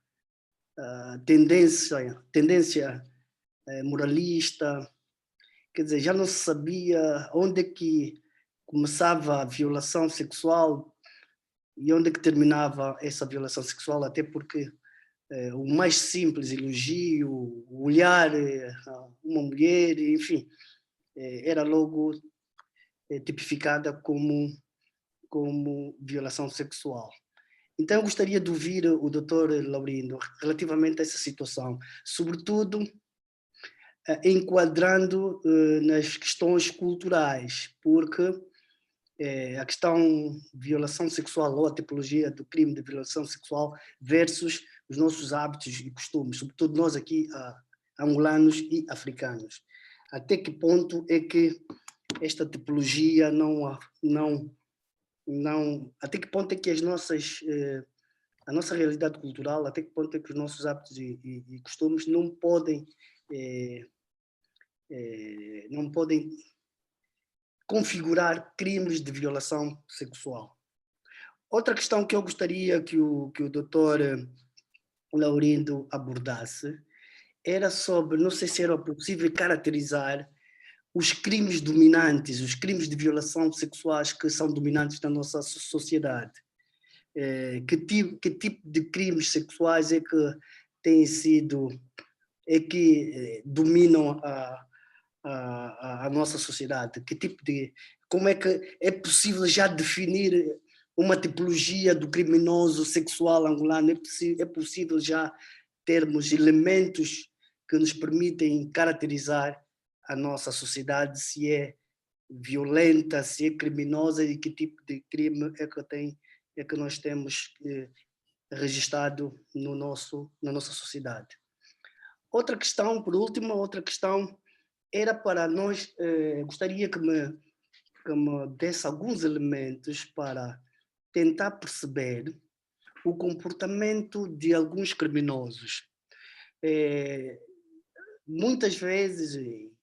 [SPEAKER 2] tendência moralista, quer dizer, já não se sabia onde é que começava a violação sexual e onde é que terminava essa violação sexual, até porque o mais simples elogio, o olhar uma mulher, enfim, era logo tipificada como violação sexual. Então, eu gostaria de ouvir o Dr. Laurindo relativamente a essa situação, sobretudo enquadrando nas questões culturais, porque a questão de violação sexual ou a tipologia do crime de violação sexual versus os nossos hábitos e costumes, sobretudo nós aqui, angolanos e africanos. Até que ponto é que esta tipologia até que ponto é que as nossas a nossa realidade cultural, até que ponto é que os nossos hábitos e costumes não podem configurar crimes de violação sexual. Outra questão que eu gostaria que o doutor Laurindo abordasse era sobre, não sei se era possível caracterizar os crimes dominantes, os crimes de violação sexuais que são dominantes na nossa sociedade. Que tipo de crimes sexuais é que têm sido, dominam a nossa sociedade? Que tipo de, como é que é possível já definir uma tipologia do criminoso sexual angolano? É possível já termos elementos que nos permitem caracterizar a nossa sociedade, se é violenta, se é criminosa e que tipo de crime é que nós temos registrado na nossa sociedade. Outra questão, por último, era para nós, gostaria que me desse alguns elementos para tentar perceber o comportamento de alguns criminosos. Muitas vezes,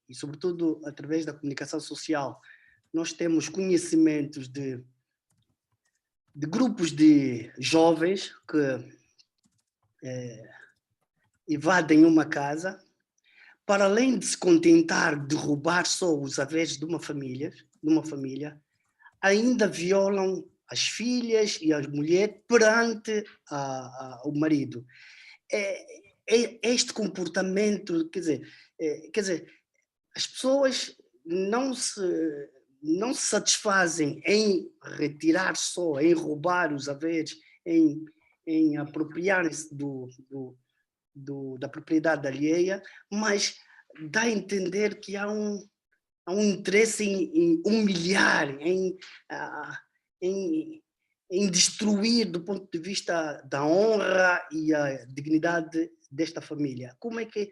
[SPEAKER 2] e sobretudo através da comunicação social, nós temos conhecimentos de grupos de jovens que invadem uma casa, para além de se contentar de roubar só os haveres de uma família, ainda violam as filhas e as mulheres perante o marido. Este comportamento, quer dizer, as pessoas não se satisfazem em retirar só, em roubar os haveres, em apropriarem-se da propriedade alheia, mas dá a entender que há um interesse em humilhar, em destruir do ponto de vista da honra e a dignidade desta família. Como é que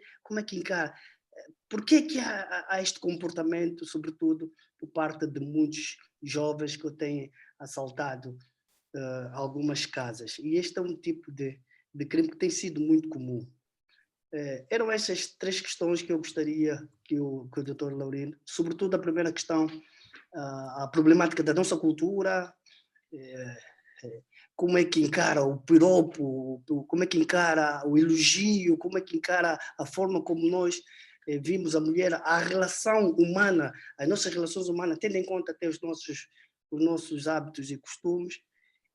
[SPEAKER 2] encara? Por que há este comportamento, sobretudo por parte de muitos jovens que têm assaltado algumas casas? E este é um tipo de crime que tem sido muito comum. Eram essas três questões que eu gostaria que o Dr. Laurindo, sobretudo a primeira questão, a problemática da nossa cultura, como é que encara o piropo, como é que encara o elogio, como é que encara a forma como nós vimos a mulher, a relação humana, as nossas relações humanas, tendo em conta até os nossos hábitos e costumes,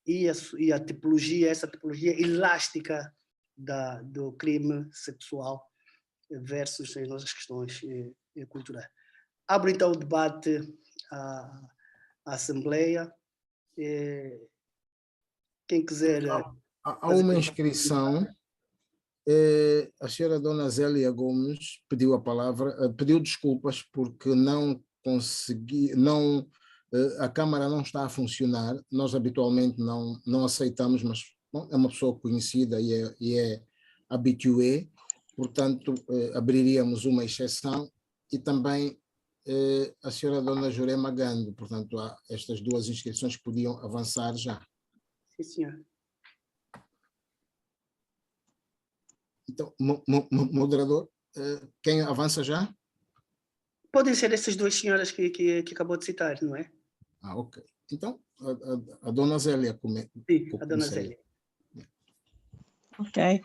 [SPEAKER 2] e essa tipologia elástica do crime sexual versus as nossas questões culturais. Abro então o debate à Assembleia. Quem quiser...
[SPEAKER 1] Há uma inscrição. A senhora Dona Zélia Gomes pediu a palavra, pediu desculpas porque não consegui, a Câmara não está a funcionar. Nós habitualmente não aceitamos, mas bom, é uma pessoa conhecida e é habitué, portanto abriríamos uma exceção. E também a senhora Dona Jurema Gando, portanto estas duas inscrições podiam avançar já.
[SPEAKER 2] Sim, senhor.
[SPEAKER 1] Então, moderador, quem avança já?
[SPEAKER 2] Podem ser essas duas senhoras que acabou de citar, não é?
[SPEAKER 1] Ok. Então, a Dona Zélia
[SPEAKER 2] Sim, a Dona Zélia.
[SPEAKER 4] Ok.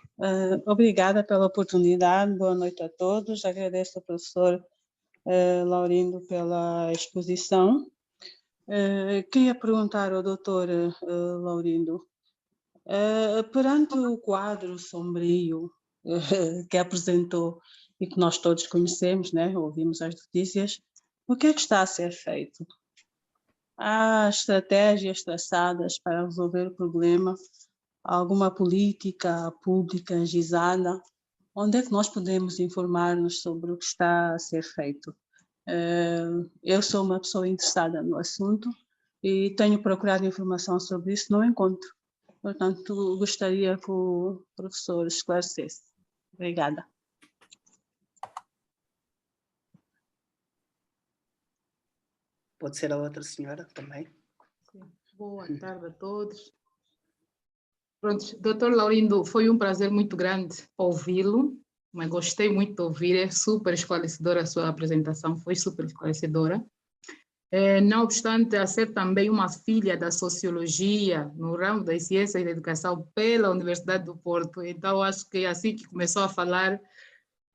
[SPEAKER 4] Obrigada pela oportunidade. Boa noite a todos. Agradeço ao professor Laurindo pela exposição. Queria perguntar ao doutor Laurindo, perante o quadro sombrio que apresentou e que nós todos conhecemos, né? Ouvimos as notícias, o que é que está a ser feito? Há estratégias traçadas para resolver o problema? Alguma política pública agizada? Onde é que nós podemos informar-nos sobre o que está a ser feito? Eu sou uma pessoa interessada no assunto e tenho procurado informação sobre isso, não encontro. Portanto, gostaria que o professor esclarecesse. Obrigada.
[SPEAKER 2] Pode ser a outra senhora também.
[SPEAKER 5] Sim. Boa tarde a todos. Pronto, doutor Laurindo, foi um prazer muito grande ouvi-lo, mas gostei muito de ouvir, é super esclarecedora a sua apresentação, foi super esclarecedora. Não obstante, a ser também uma filha da sociologia no ramo das ciências e da educação pela Universidade do Porto, então acho que assim que começou a falar,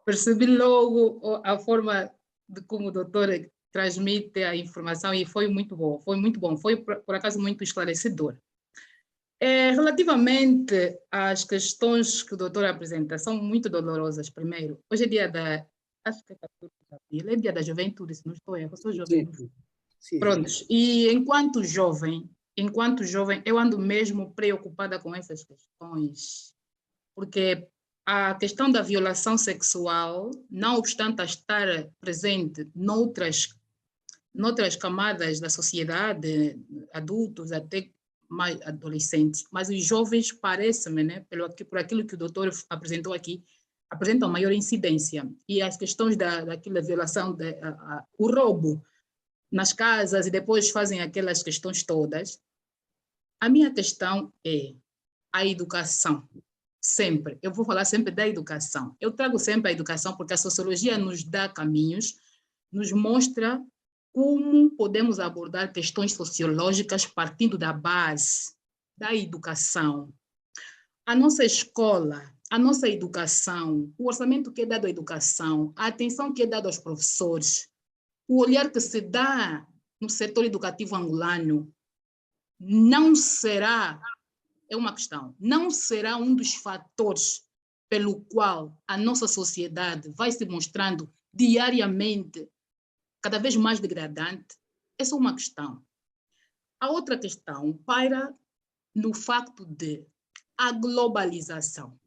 [SPEAKER 5] percebi logo a forma de como o doutor transmite a informação e foi muito bom, foi por acaso muito esclarecedor. Relativamente às questões que o doutor apresenta, são muito dolorosas. Primeiro, hoje é dia da, acho que é 14 de abril, é dia da juventude, se não estou errado, eu sou jovem.
[SPEAKER 2] Sim.
[SPEAKER 5] Prontos, e enquanto jovem, eu ando mesmo preocupada com essas questões, porque a questão da violação sexual, não obstante estar presente noutras camadas da sociedade, adultos, até mais adolescentes, mas os jovens, parece-me, né, por aquilo que o doutor apresentou aqui, apresentam maior incidência. E as questões daquela violação, o roubo nas casas, e depois fazem aquelas questões todas. A minha questão é a educação. Sempre. Eu vou falar sempre da educação. Eu trago sempre a educação porque a sociologia nos dá caminhos, nos mostra como podemos abordar questões sociológicas partindo da base da educação. A nossa escola, a nossa educação, o orçamento que é dado à educação, a atenção que é dada aos professores, o olhar que se dá no setor educativo angolano não será, é uma questão, não será um dos fatores pelo qual a nossa sociedade vai se mostrando diariamente cada vez mais degradante. Essa é uma questão. A outra questão paira no facto de a globalização.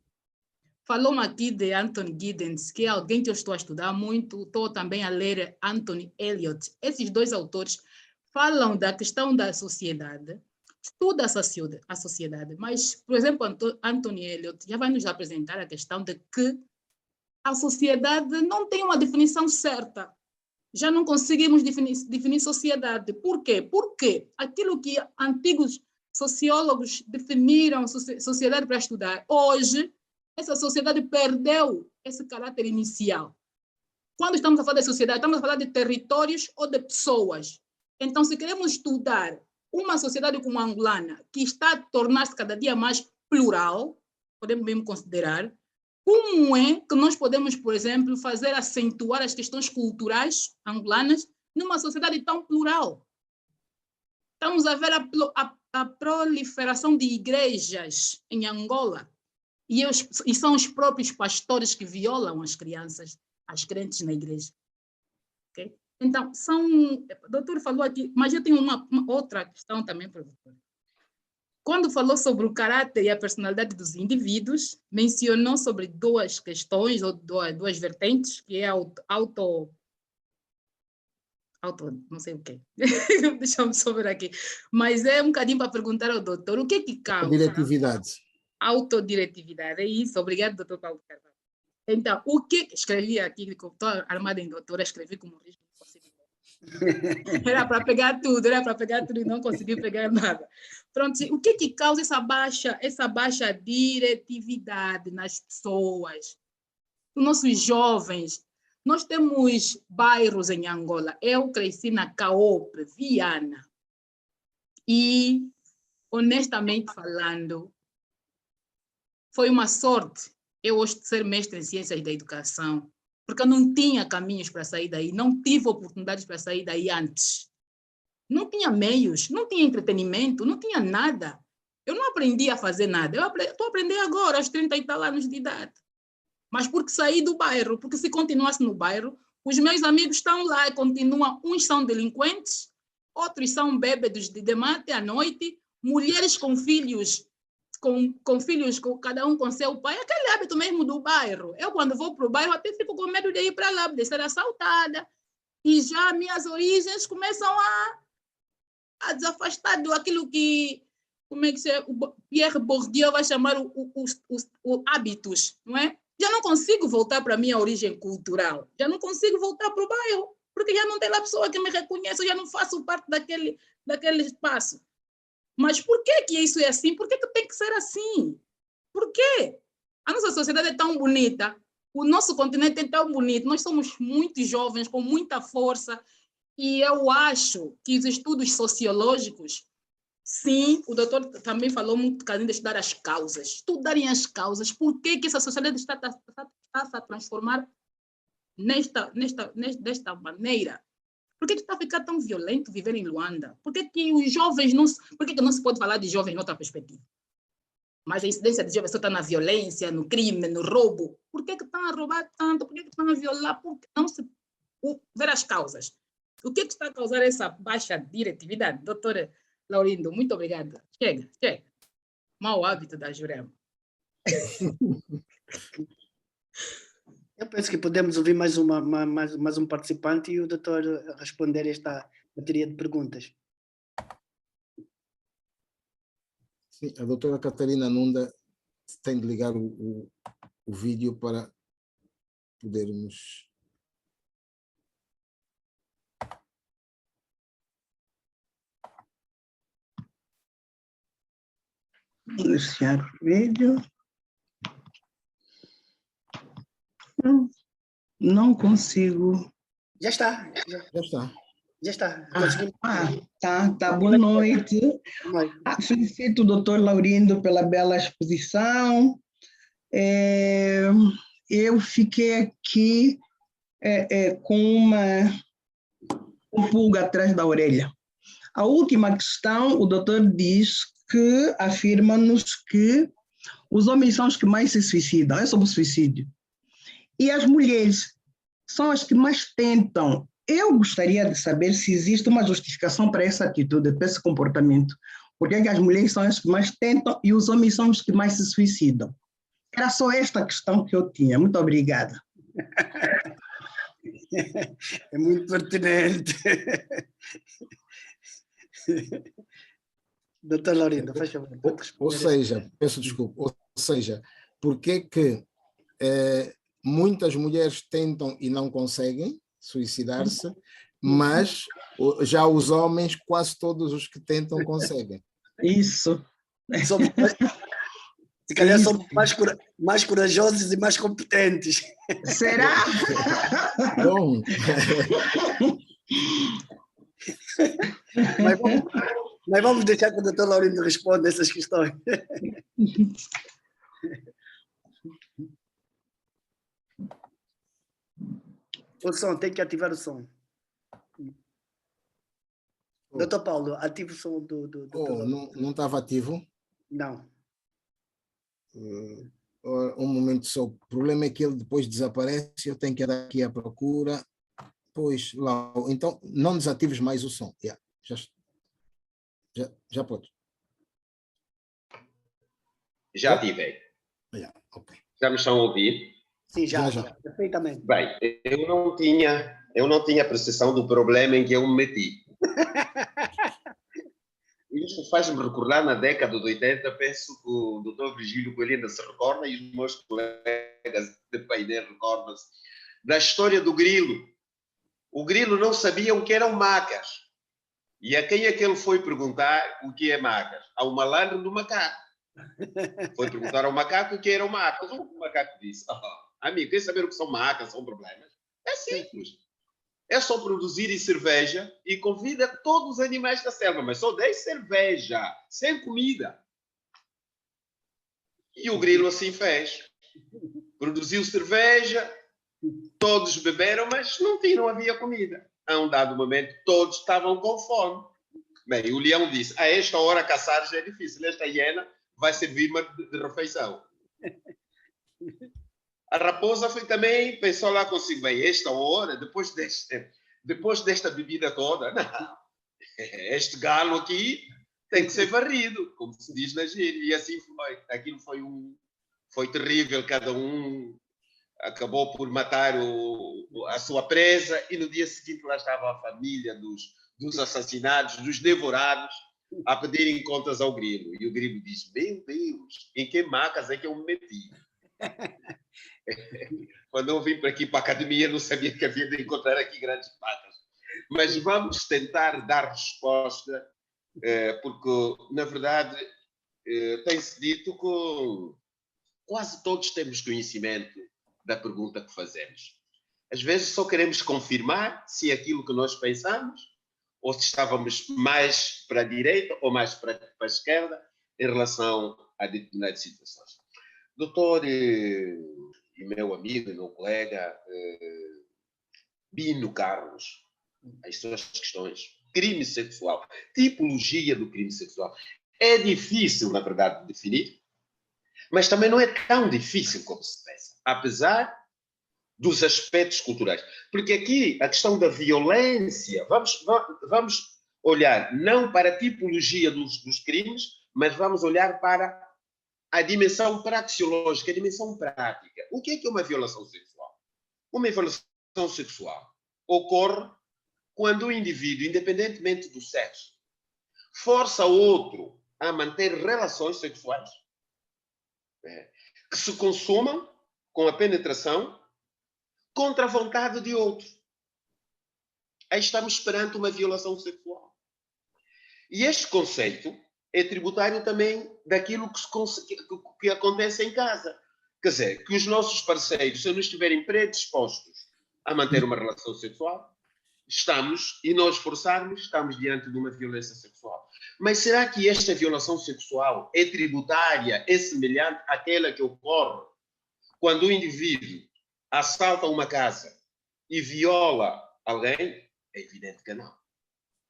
[SPEAKER 5] Falou-me aqui de Anthony Giddens, que é alguém que eu estou a estudar muito, estou também a ler Anthony Elliot. Esses dois autores falam da questão da sociedade, estuda a sociedade, mas, por exemplo, Anthony Elliot já vai nos apresentar a questão de que a sociedade não tem uma definição certa. Já não conseguimos definir sociedade. Por quê? Porque aquilo que antigos sociólogos definiram sociedade para estudar, hoje, essa sociedade perdeu esse caráter inicial. Quando estamos a falar de sociedade, estamos a falar de territórios ou de pessoas. Então, se queremos estudar uma sociedade como a angolana, que está a tornar-se cada dia mais plural, podemos mesmo considerar, como é que nós podemos, por exemplo, fazer acentuar as questões culturais angolanas numa sociedade tão plural? Estamos a ver a proliferação de igrejas em Angola, e são os próprios pastores que violam as crianças, as crentes na igreja. Okay? Então, o doutor falou aqui, mas eu tenho uma outra questão também para o doutor. Quando falou sobre o caráter e a personalidade dos indivíduos, mencionou sobre duas questões, ou duas vertentes, que é não sei o quê. Deixa-me só ver aqui. Mas é um bocadinho para perguntar ao doutor, o que é que causa?
[SPEAKER 1] Diretividade.
[SPEAKER 5] Autodiretividade, é isso. Obrigado, doutor Paulo Carvalho. Então, o que escrevi aqui, estou armada em doutora, escrevi como risco impossível. Era para pegar tudo e não consegui pegar nada. Pronto, o que causa essa baixa diretividade nas pessoas? Os nossos jovens, nós temos bairros em Angola. Eu cresci na Caope, Viana. E, honestamente falando, foi uma sorte eu hoje ser mestre em ciências da educação, porque eu não tinha caminhos para sair daí, não tive oportunidades para sair daí antes. Não tinha meios, não tinha entretenimento, não tinha nada. Eu não aprendi a fazer nada. Eu estou aprendendo agora, aos 30 e tal anos de idade. Mas porque saí do bairro, porque se continuasse no bairro, os meus amigos estão lá e continuam. Uns são delinquentes, outros são bêbados de demate à noite, mulheres com filhos, cada um com seu pai, aquele hábito mesmo do bairro. Eu, quando vou para o bairro, até fico com medo de ir para lá, de ser assaltada. E já minhas origens começam a desafastar daquilo que, como é que o Pierre Bourdieu vai chamar os hábitos, não é? Já não consigo voltar para a minha origem cultural, já não consigo voltar para o bairro, porque já não tem lá pessoa que me reconhece, eu já não faço parte daquele espaço. Mas por que que isso é assim? Por que que tem que ser assim? Por quê? A nossa sociedade é tão bonita, o nosso continente é tão bonito, nós somos muito jovens, com muita força, e eu acho que os estudos sociológicos, sim, o doutor também falou muito de estudar as causas, estudarem as causas, por que que essa sociedade está a transformar desta maneira? Por que está a ficar tão violento viver em Luanda? Por que que os jovens não... Por que que não se pode falar de jovens em outra perspectiva? Mas a incidência de jovens só está na violência, no crime, no roubo. Por que estão a roubar tanto? Por que estão a violar? Por que não se ver as causas? O que está a causar essa baixa diretividade? Doutora Laurindo, muito obrigada. Chega. Mau hábito da Jurema.
[SPEAKER 2] Eu penso que podemos ouvir mais um participante e o doutor responder esta bateria de perguntas.
[SPEAKER 1] Sim, a doutora Catarina Nunda tem de ligar o vídeo para podermos...
[SPEAKER 6] Iniciar o vídeo. Não consigo.
[SPEAKER 2] Já está.
[SPEAKER 1] Já está.
[SPEAKER 2] Conseguimos.
[SPEAKER 6] Boa noite. Felicito o doutor Laurindo pela bela exposição. Eu fiquei aqui com um pulga atrás da orelha. A última questão, o doutor diz que afirma-nos que os homens são os que mais se suicidam, é sobre o suicídio. E as mulheres são as que mais tentam. Eu gostaria de saber se existe uma justificação para essa atitude, para esse comportamento. Por que as mulheres são as que mais tentam e os homens são os que mais se suicidam? Era só esta questão que eu tinha. Muito obrigada.
[SPEAKER 2] É muito pertinente. Doutor Laurindo, faz favor.
[SPEAKER 1] Ou seja, peço desculpa, ou seja, por que que muitas mulheres tentam e não conseguem suicidar-se, mas já os homens, quase todos os que tentam, conseguem?
[SPEAKER 6] Isso.
[SPEAKER 2] Se calhar somos mais corajosos e mais competentes.
[SPEAKER 6] Será?
[SPEAKER 1] Bom.
[SPEAKER 2] Mas vamos deixar que o doutor Laurindo responda essas questões. O som, tem que ativar o som. Doutor Paulo, ativa o som do doutor.
[SPEAKER 1] Não estava ativo?
[SPEAKER 2] Não.
[SPEAKER 1] Um momento só. O problema é que ele depois desaparece, eu tenho que ir aqui à procura. Pois, lá. Então, não desatives mais o som. Já pode.
[SPEAKER 3] Já ativei.
[SPEAKER 1] Okay.
[SPEAKER 3] Já me estão a ouvir?
[SPEAKER 2] Sim, já. Perfeitamente.
[SPEAKER 3] Bem, eu não tinha percepção do problema em que eu me meti. Isso faz-me recordar na década de 80, penso que o doutor Virgílio Coelho ainda se recorda e os meus colegas de painel recordam-se da história do grilo. O grilo não sabia o que eram macas. E a quem é que ele foi perguntar o que é macas? Ao malandro do macaco. Foi perguntar ao macaco o que eram macas. O macaco disse, amigo, quer saber o que são macas, são problemas? É simples. É só produzir cerveja e convida todos os animais da selva, mas só dei cerveja, sem comida. E o grilo assim fez. Produziu cerveja, todos beberam, mas não havia comida. A um dado momento, todos estavam com fome. Bem, o leão disse, a esta hora caçar já é difícil, esta hiena vai servir-me de refeição. A raposa foi também, pensou lá consigo, bem, esta hora, depois desta bebida toda, não, este galo aqui tem que ser varrido, como se diz na gíria. E assim foi. Aquilo foi terrível, cada um acabou por matar a sua presa e no dia seguinte lá estava a família dos assassinados, dos devorados, a pedirem contas ao grilo. E o grilo diz, meu Deus, em que macas é que eu me meti? Quando eu vim para aqui para a academia, não sabia que havia de encontrar aqui grandes patas. Mas vamos tentar dar resposta Porque, na verdade, tem-se dito que quase todos temos conhecimento da pergunta que fazemos. Às vezes só queremos confirmar se é aquilo que nós pensamos ou se estávamos mais para a direita ou mais para a esquerda em relação a determinadas situações. Doutor e meu amigo e meu colega Bino Carlos, as suas questões, crime sexual, tipologia do crime sexual, é difícil, na verdade, de definir, mas também não é tão difícil como se pensa, apesar dos aspectos culturais. Porque aqui a questão da violência, vamos olhar não para a tipologia dos crimes, mas vamos olhar para a dimensão praxeológica, a dimensão prática. O que é uma violação sexual? Uma violação sexual ocorre quando o indivíduo, independentemente do sexo, força o outro a manter relações sexuais que se consumam com a penetração contra a vontade de outro. Aí estamos perante uma violação sexual. E este conceito é tributário também daquilo que acontece em casa. Quer dizer, que os nossos parceiros, se não estiverem predispostos a manter uma relação sexual, e nós forçarmos, estamos diante de uma violência sexual. Mas será que esta violação sexual é tributária, é semelhante àquela que ocorre quando o indivíduo assalta uma casa e viola alguém? É evidente que não.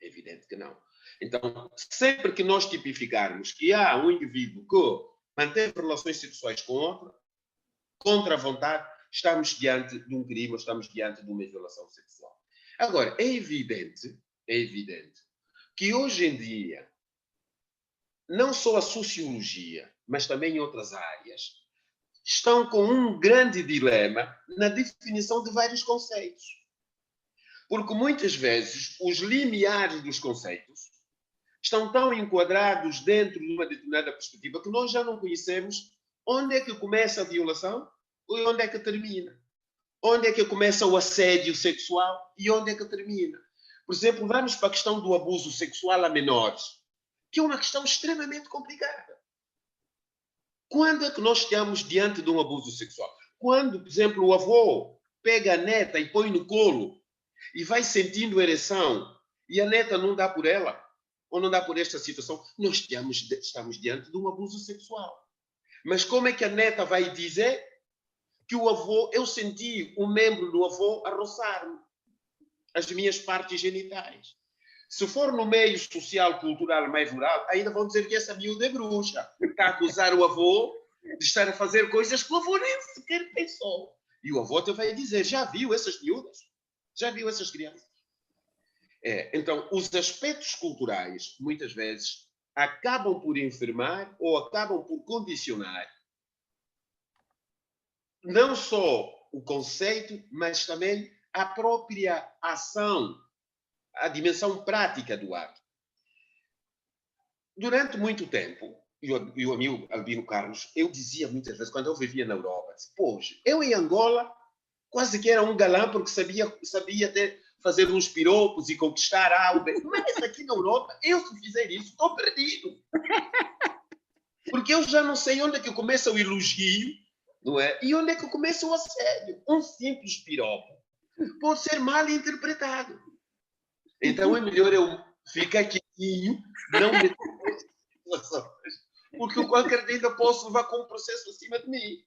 [SPEAKER 3] É evidente que não. Então, sempre que nós tipificarmos que há um indivíduo que mantém relações sexuais com outro, contra a vontade, estamos diante de um crime, estamos diante de uma violação sexual. Agora, é evidente que hoje em dia, não só a sociologia, mas também em outras áreas, estão com um grande dilema na definição de vários conceitos. Porque muitas vezes os limiares dos conceitos estão tão enquadrados dentro de uma determinada perspectiva que nós já não conhecemos onde é que começa a violação e onde é que termina. Onde é que começa o assédio sexual e onde é que termina. Por exemplo, vamos para a questão do abuso sexual a menores, que é uma questão extremamente complicada. Quando é que nós estamos diante de um abuso sexual? Quando, por exemplo, o avô pega a neta e põe no colo e vai sentindo ereção e a neta não dá por ela, ou não dá por esta situação, nós estamos diante de um abuso sexual. Mas como é que a neta vai dizer que o avô, eu senti um membro do avô a roçar-me as minhas partes genitais? Se for no meio social, cultural, mais rural, ainda vão dizer que essa miúda é bruxa. Está a acusar o avô de estar a fazer coisas que o avô nem sequer pensou. E o avô até vai dizer, já viu essas miúdas? Já viu essas crianças? Então, os aspectos culturais, muitas vezes, acabam por enfermar ou acabam por condicionar não só o conceito, mas também a própria ação, a dimensão prática do ato. Durante muito tempo, e o amigo Albino Carlos, eu dizia muitas vezes, quando eu vivia na Europa, poxa, eu em Angola quase que era um galã porque sabia até fazer uns piropos e conquistar algo. Mas aqui na Europa, eu se fizer isso, estou perdido. Porque eu já não sei onde é que começa o elogio, não é? E onde é que começa o assédio. Um simples piropo pode ser mal interpretado. Então é melhor eu ficar quietinho, não me situações, porque qualquer dia eu posso levar com um processo acima de mim.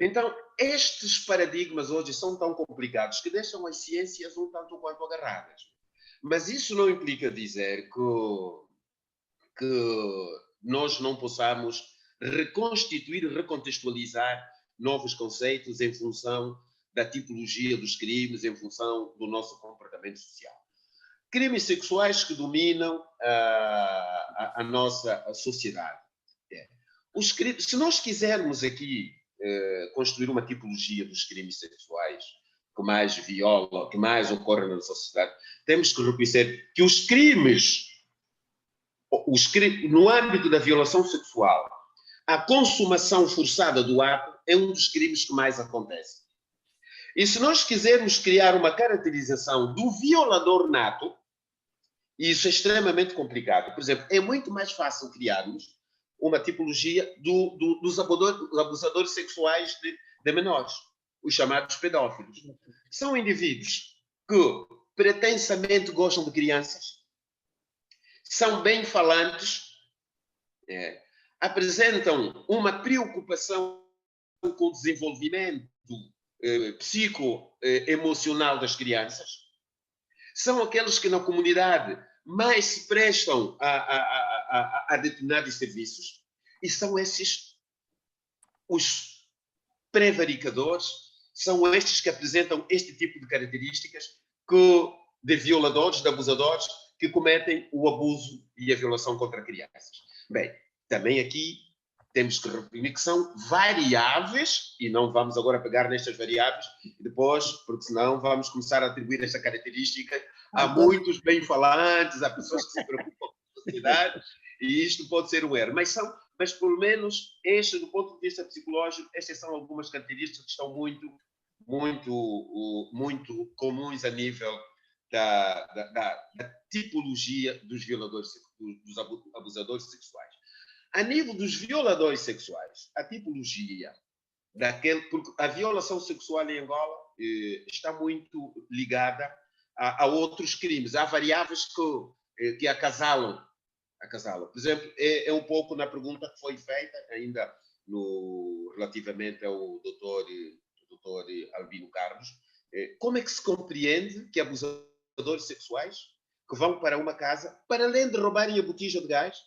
[SPEAKER 3] Então, estes paradigmas hoje são tão complicados que deixam as ciências um tanto quanto agarradas. Mas isso não implica dizer que nós não possamos reconstituir e recontextualizar novos conceitos em função da tipologia dos crimes, em função do nosso comportamento social. Crimes sexuais que dominam a nossa sociedade. Se nós quisermos aqui construir uma tipologia dos crimes sexuais que mais violam, que mais ocorrem na nossa sociedade, temos que reconhecer que os crimes, no âmbito da violação sexual, a consumação forçada do ato é um dos crimes que mais acontece. E se nós quisermos criar uma caracterização do violador nato, E isso é extremamente complicado. Por exemplo, é muito mais fácil criarmos uma tipologia dos abusadores sexuais de menores, os chamados pedófilos. São indivíduos que pretensamente gostam de crianças, são bem falantes, apresentam uma preocupação com o desenvolvimento psicoemocional das crianças, são aqueles que na comunidade mais se prestam a determinados serviços, e são esses os prevaricadores, são estes que apresentam este tipo de características de violadores, de abusadores, que cometem o abuso e a violação contra crianças. Bem, também aqui temos que reprimir que são variáveis, e não vamos agora pegar nestas variáveis depois, porque senão vamos começar a atribuir esta característica a muitos bem-falantes, a pessoas que se preocupam com a sociedade, e isto pode ser um erro. Mas pelo menos, do ponto de vista psicológico, estas são algumas características que estão muito comuns a nível da tipologia dos violadores, dos abusadores sexuais. A nível dos violadores sexuais, a tipologia porque a violação sexual em Angola está muito ligada a outros crimes. Há variáveis que acasalam. Por exemplo, é um pouco na pergunta que foi feita ainda relativamente ao doutor Albino Carlos. Como é que se compreende que abusadores sexuais que vão para uma casa, para além de roubarem a botija de gás,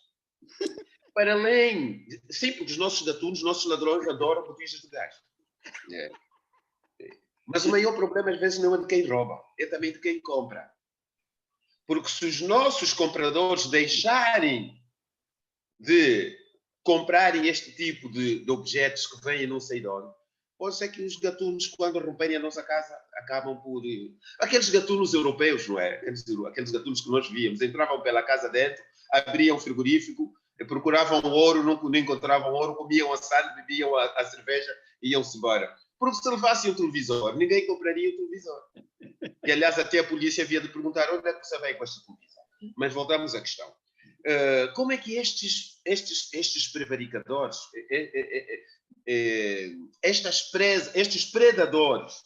[SPEAKER 3] para além... Sim, porque os nossos gatunos, os nossos ladrões adoram botijas de gás. Mas o maior problema, às vezes, não é de quem rouba, é também de quem compra. Porque se os nossos compradores deixarem de comprarem este tipo de objetos que vêm não sei de onde, pode ser que os gatunos, quando romperem a nossa casa, acabam por... Aqueles gatunos europeus, não é? Aqueles gatunos que nós víamos, entravam pela casa dentro, abriam o frigorífico, procuravam ouro, não encontravam ouro, comiam assado, bebiam a cerveja e iam-se embora. Porque se levassem o televisor, ninguém compraria o televisor. E, aliás, até a polícia havia de perguntar onde é que você veio com esta televisão. Mas voltamos à questão. Como é que estes prevaricadores, estes predadores,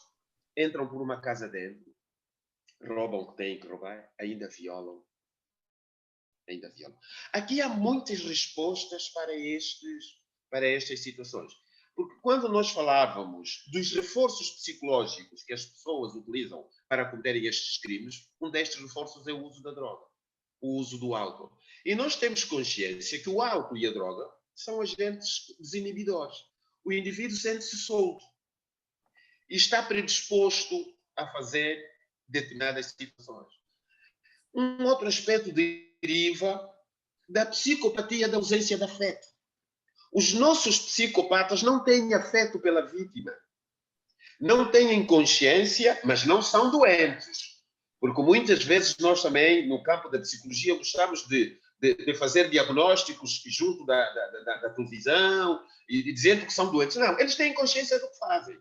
[SPEAKER 3] entram por uma casa dentro, roubam o que têm que roubar, ainda violam. Aqui há muitas respostas para estas situações. Porque quando nós falávamos dos reforços psicológicos que as pessoas utilizam para cometerem estes crimes, um destes reforços é o uso da droga, o uso do álcool. E nós temos consciência que o álcool e a droga são agentes desinibidores. O indivíduo sente-se solto e está predisposto a fazer determinadas situações. Um outro aspecto deriva da psicopatia da ausência de afeto. Os nossos psicopatas não têm afeto pela vítima. Não têm consciência, mas não são doentes. Porque muitas vezes nós também, no campo da psicologia, gostamos de fazer diagnósticos junto da televisão e dizendo que são doentes. Não, eles têm consciência do que fazem.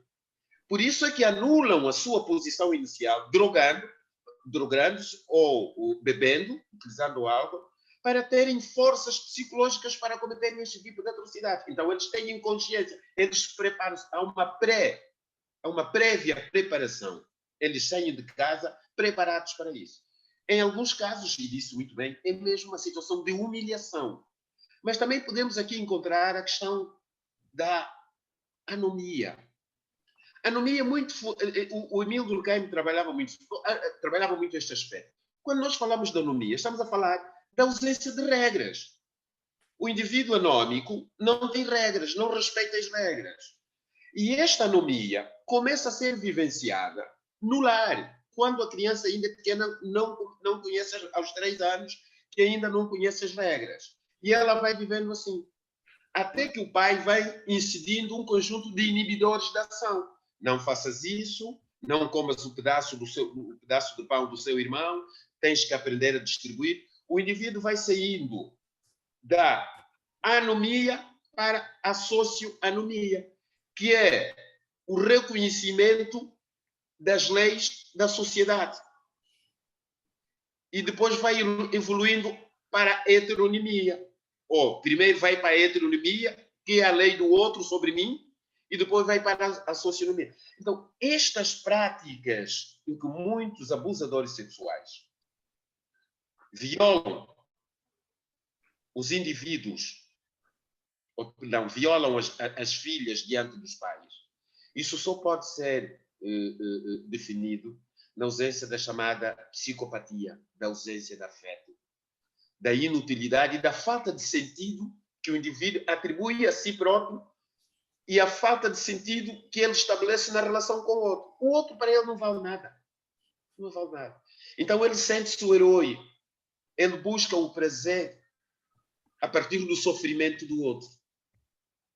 [SPEAKER 3] Por isso é que anulam a sua posição inicial, drogando-se ou bebendo, utilizando álcool, para terem forças psicológicas para cometerem este tipo de atrocidade. Então, eles têm consciência, eles preparam-se, há uma prévia preparação. Eles saem de casa preparados para isso. Em alguns casos, e disse muito bem, é mesmo uma situação de humilhação. Mas também podemos aqui encontrar a questão da anomia. Anomia muito... O Emílio Durkheim trabalhava muito este aspecto. Quando nós falamos de anomia, estamos a falar da ausência de regras. O indivíduo anómico não tem regras, não respeita as regras. E esta anomia começa a ser vivenciada no lar, quando a criança ainda pequena não conhece, aos 3 anos, que ainda não conhece as regras. E ela vai vivendo assim. Até que o pai vai incidindo um conjunto de inibidores da ação. Não faças isso, não comas o pedaço de pão do seu irmão, tens que aprender a distribuir. O indivíduo vai saindo da anomia para a socioanomia, que é o reconhecimento das leis da sociedade. e depois vai evoluindo para a heteronomia. Ou primeiro vai para a heteronomia, que é a lei do outro sobre mim, e depois vai para a socionomia. Então, estas práticas em que muitos abusadores sexuais violam os indivíduos, ou não, violam as filhas diante dos pais, isso só pode ser definido na ausência da chamada psicopatia, da ausência de afeto, da inutilidade e da falta de sentido que o indivíduo atribui a si próprio e a falta de sentido que ele estabelece na relação com o outro. O outro, para ele, não vale nada. Não vale nada. Então, ele sente-se o herói. Ele busca o prazer a partir do sofrimento do outro.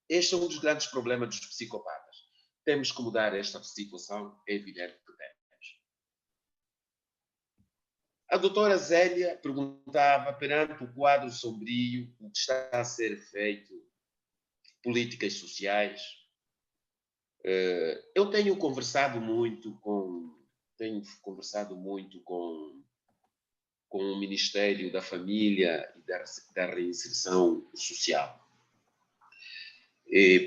[SPEAKER 3] Este é um dos grandes problemas dos psicopatas. Temos que mudar esta situação, é evidente que temos. A doutora Zélia perguntava, perante o quadro sombrio, o que está a ser feito, políticas sociais. Eu tenho conversado muito com o Ministério da Família e da Reinserção Social,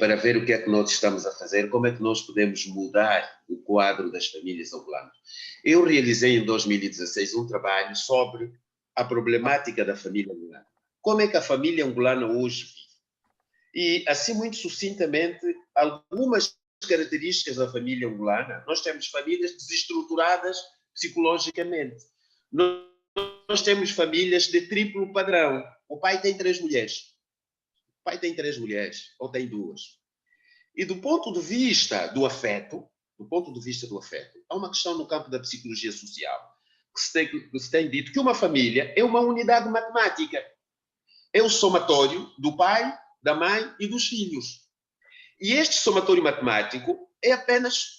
[SPEAKER 3] para ver o que é que nós estamos a fazer, como é que nós podemos mudar o quadro das famílias angolanas. Eu realizei em 2016 um trabalho sobre a problemática da família angolana. Como é que a família angolana hoje vive? E, assim, muito sucintamente, algumas características da família angolana. Nós temos famílias desestruturadas psicologicamente. Nós temos famílias de triplo padrão. O pai tem 3 mulheres. O pai tem 3 mulheres, ou tem 2. E do ponto de vista do afeto, há uma questão no campo da psicologia social, que se tem dito que uma família é uma unidade matemática. É o somatório do pai, da mãe e dos filhos. E este somatório matemático é apenas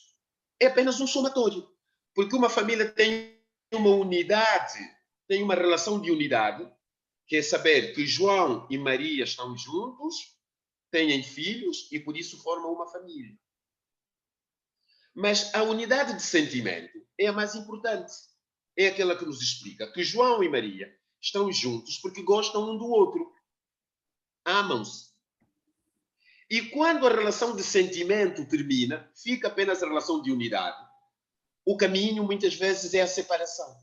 [SPEAKER 3] um somatório. Porque uma família tem uma unidade, tem uma relação de unidade, que é saber que João e Maria estão juntos, têm filhos e por isso formam uma família. Mas a unidade de sentimento é a mais importante. É aquela que nos explica que João e Maria estão juntos porque gostam um do outro. Amam-se. E quando a relação de sentimento termina, fica apenas a relação de unidade. O caminho, muitas vezes, é a separação.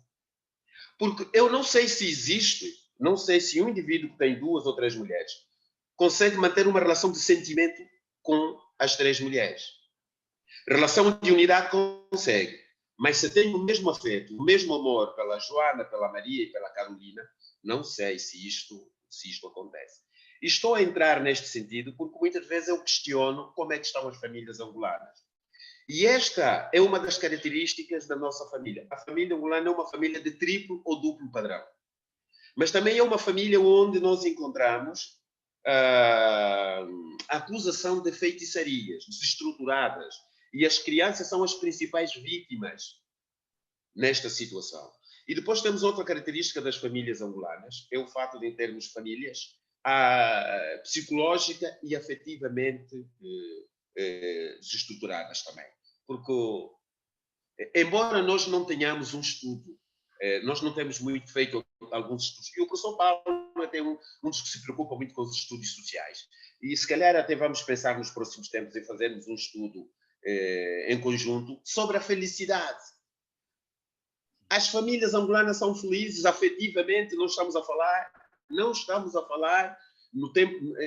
[SPEAKER 3] Porque eu não sei se um indivíduo que tem 2 ou 3 mulheres consegue manter uma relação de sentimento com as 3 mulheres. Relação de unidade consegue. Mas se tem o mesmo afeto, o mesmo amor pela Joana, pela Maria e pela Carolina, não sei se isto acontece. E estou a entrar neste sentido porque muitas vezes eu questiono como é que estão as famílias angolanas. E esta é uma das características da nossa família. A família angolana é uma família de triplo ou duplo padrão. Mas também é uma família onde nós encontramos a acusação de feitiçarias desestruturadas. E as crianças são as principais vítimas nesta situação. E depois temos outra característica das famílias angolanas, é o fato de termos famílias psicológica e afetivamente desestruturadas também. Porque, embora nós não tenhamos um estudo, nós não temos muito feito alguns estudos, e o professor Paulo é um dos que se preocupa muito com os estudos sociais. E se calhar até vamos pensar nos próximos tempos em fazermos um estudo em conjunto sobre a felicidade. As famílias angolanas são felizes afetivamente, não estamos a falar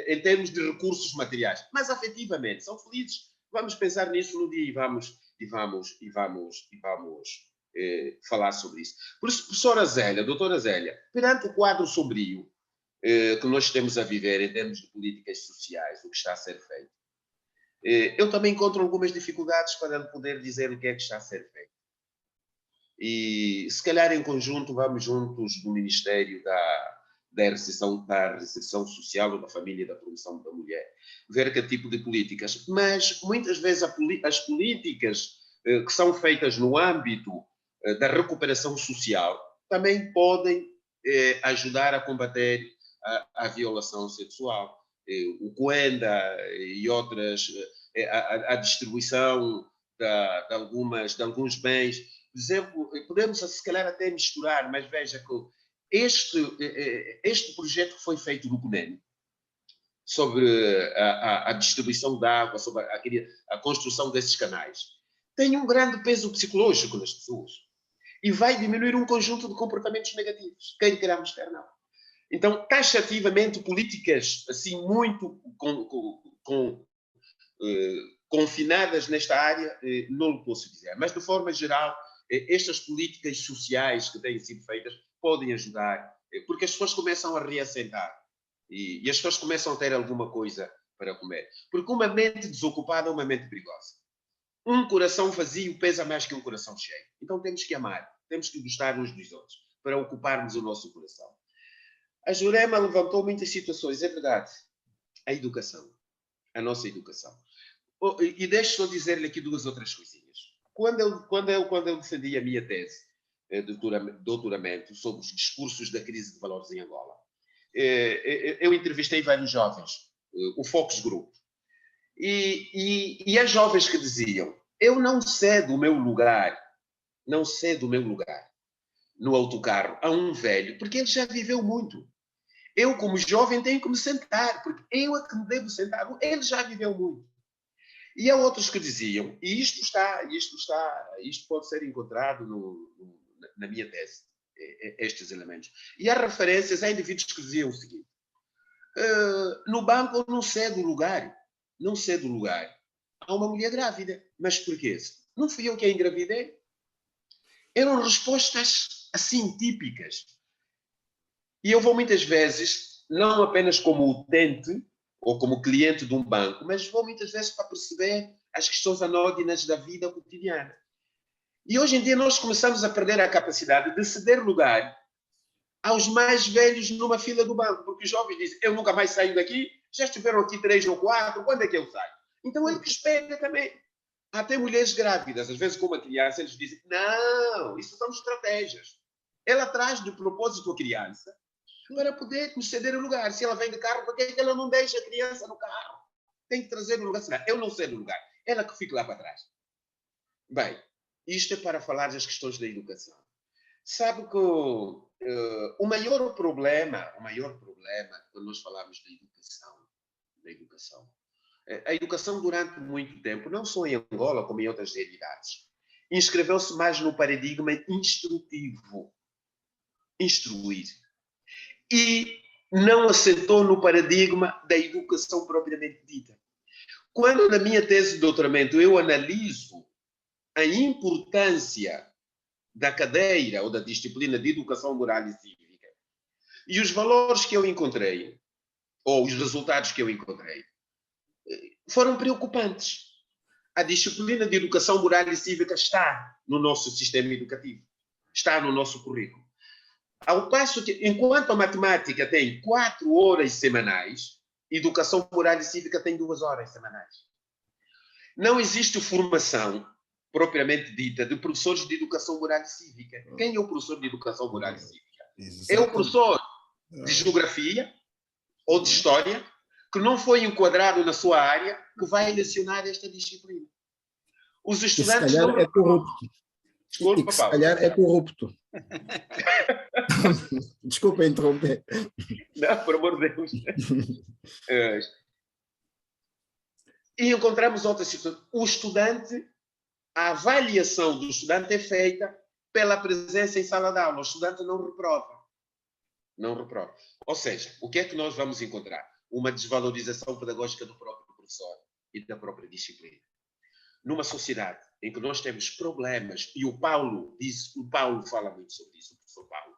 [SPEAKER 3] em termos de recursos materiais, mas afetivamente são felizes. Vamos pensar nisso no dia e vamos falar sobre isso. Por isso, doutora Zélia, perante o quadro sombrio que nós temos a viver em termos de políticas sociais, o que está a ser feito, eu também encontro algumas dificuldades para poder dizer o que é que está a ser feito. E, se calhar, em conjunto, vamos juntos do Ministério da Reinserção Social ou da Família e da Promoção da Mulher, ver que tipo de políticas. Mas, muitas vezes, as políticas que são feitas no âmbito da recuperação social também podem ajudar a combater a violação sexual. O Coenda e outras, a distribuição de alguns bens exemplo, podemos se calhar até misturar, mas veja que este projeto que foi feito no CUNEN, sobre a distribuição de água, sobre a construção desses canais, tem um grande peso psicológico nas pessoas e vai diminuir um conjunto de comportamentos negativos, quer queiramos, quer não. Então, taxativamente, políticas assim muito confinadas nesta área, não lhe posso dizer. Mas, de forma geral, estas políticas sociais que têm sido feitas podem ajudar, porque as pessoas começam a reassentar e as pessoas começam a ter alguma coisa para comer. Porque uma mente desocupada é uma mente perigosa. Um coração vazio pesa mais que um coração cheio. Então temos que amar, temos que gostar uns dos outros para ocuparmos o nosso coração. A Jurema levantou muitas situações, é verdade. A educação, a nossa educação. E deixe só dizer-lhe aqui duas outras coisinhas. Quando eu defendi a minha tese de doutoramento sobre os discursos da crise de valores em Angola, eu entrevistei vários jovens, o Focus Group, e as jovens que diziam: eu não cedo o meu lugar no autocarro a um velho, porque ele já viveu muito. Eu, como jovem, tenho que me sentar, porque eu é que me devo sentar. Ele já viveu muito. E há outros que diziam, e isto pode ser encontrado na minha tese, estes elementos. E há referências a indivíduos que diziam o seguinte: no banco eu não cedo lugar. Não cedo lugar a uma mulher grávida. Mas porquê? Não fui eu que a engravidei. Eram respostas assim típicas. E eu vou muitas vezes, não apenas como utente ou como cliente de um banco, mas vou muitas vezes para perceber as questões anódinas da vida cotidiana. E hoje em dia nós começamos a perder a capacidade de ceder lugar aos mais velhos numa fila do banco, porque os jovens dizem: eu nunca mais saio daqui, já estiveram aqui 3 ou 4, quando é que eu saio? Então ele que espera também. Há até mulheres grávidas, às vezes com uma criança, eles dizem: não, isso são estratégias. Ela traz de propósito a criança para poder me ceder o lugar. Se ela vem de carro, por que ela não deixa a criança no carro? Tem que trazer o lugar. Senão, eu não cedo o lugar. Ela que fica lá para trás. Bem, isto é para falar das questões da educação. Sabe que o maior problema quando nós falamos da educação, a educação durante muito tempo, não só em Angola, como em outras realidades, inscreveu-se mais no paradigma instrutivo. Instruir. E não assentou no paradigma da educação propriamente dita. Quando, na minha tese de doutoramento, eu analiso a importância da cadeira ou da disciplina de educação moral e cívica e os valores que eu encontrei, ou os resultados que eu encontrei, foram preocupantes. A disciplina de educação moral e cívica está no nosso sistema educativo, está no nosso currículo. Ao passo que, enquanto a matemática tem 4 horas semanais, educação moral e cívica tem 2 horas semanais. Não existe formação propriamente dita de professores de educação moral e cívica. Quem é o professor de educação moral e cívica? É o professor de geografia ou de história que não foi enquadrado na sua área, que vai lecionar esta disciplina. Os estudantes
[SPEAKER 1] se calhar
[SPEAKER 3] não...
[SPEAKER 1] é corrupto.
[SPEAKER 3] Desculpa,
[SPEAKER 1] e que se calhar é corrupto. Desculpa interromper.
[SPEAKER 3] Não, por amor de Deus. E encontramos outra situação. O estudante, a avaliação do estudante é feita pela presença em sala de aula. O estudante não reprova. Não reprova. Ou seja, o que é que nós vamos encontrar? Uma desvalorização pedagógica do próprio professor e da própria disciplina. Numa sociedade em que nós temos problemas, e o Paulo fala muito sobre isso, o professor Paulo,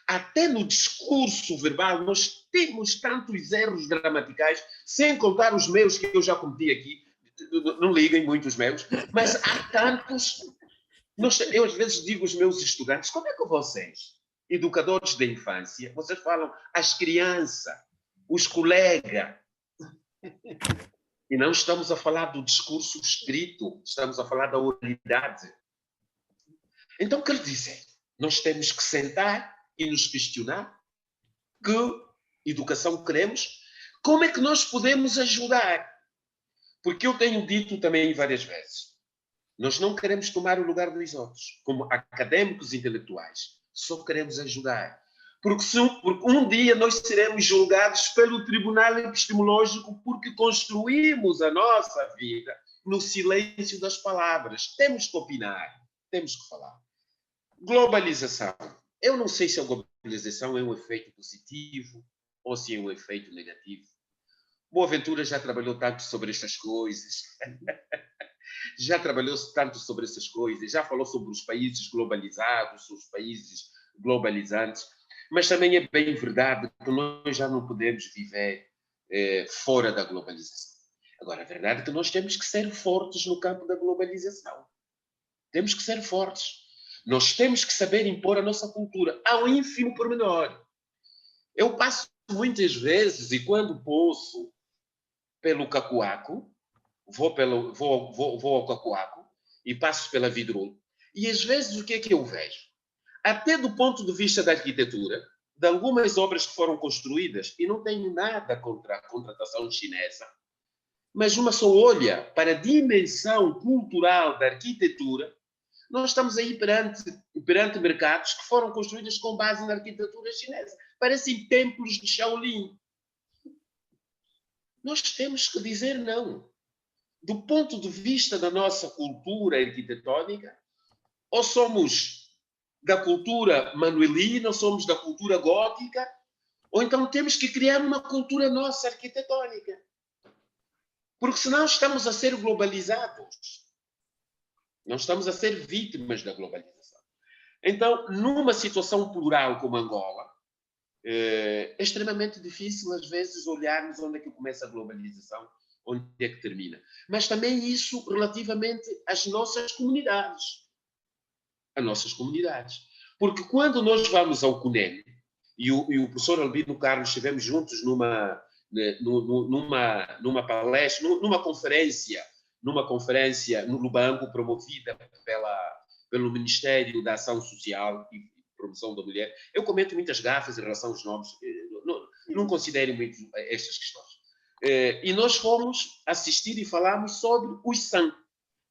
[SPEAKER 3] até no discurso verbal nós temos tantos erros gramaticais, sem contar os meus que eu já cometi aqui, não liguem muito os meus, mas há tantos. Eu às vezes digo aos meus estudantes: como é que vocês, educadores da infância, vocês falam as crianças, os colegas, e não estamos a falar do discurso escrito, estamos a falar da oralidade. Então, quer dizer, nós temos que sentar e nos questionar que educação queremos, como é que nós podemos ajudar? Porque eu tenho dito também várias vezes, Nós não queremos tomar o lugar dos outros, como académicos intelectuais. Só queremos ajudar. Porque um dia nós seremos julgados pelo tribunal epistemológico porque construímos a nossa vida no silêncio das palavras. Temos que opinar, temos que falar. Globalização. Eu não sei se a globalização é um efeito positivo ou se é um efeito negativo. Boaventura já trabalhou tanto sobre estas coisas. Já trabalhou tanto sobre essas coisas. Já falou sobre os países globalizados, os países globalizantes. Mas também é bem verdade que nós já não podemos viver fora da globalização. Agora, a verdade é que nós temos que ser fortes no campo da globalização. Temos que ser fortes. Nós temos que saber impor a nossa cultura ao ínfimo pormenor. Eu passo muitas vezes, e quando posso, pelo Cacoaco, vou ao Cacoaco e passo pela Vidro, e às vezes o que é que eu vejo? Até do ponto de vista da arquitetura, de algumas obras que foram construídas, e não tenho nada contra a contratação chinesa, mas uma só olha para a dimensão cultural da arquitetura, nós estamos aí perante mercados que foram construídos com base na arquitetura chinesa. Parecem templos de Shaolin. Nós temos que dizer não. Do ponto de vista da nossa cultura arquitetónica, ou somos da cultura manuelina, ou somos da cultura gótica, ou então temos que criar uma cultura nossa arquitetónica. Porque senão estamos a ser globalizados. Não estamos a ser vítimas da globalização. Então, numa situação plural como Angola, é extremamente difícil, às vezes, olharmos onde é que começa a globalização, onde é que termina. Mas também isso relativamente às nossas comunidades. As nossas comunidades. Porque quando nós vamos ao CUNEM, e o professor Albino Carlos estivemos juntos numa palestra, numa conferência no Lubango, promovida pelo Ministério da Ação Social e Promoção da Mulher. Eu comento muitas gafas em relação aos nomes, não considero muito estas questões. E nós fomos assistir e falámos sobre os SAN.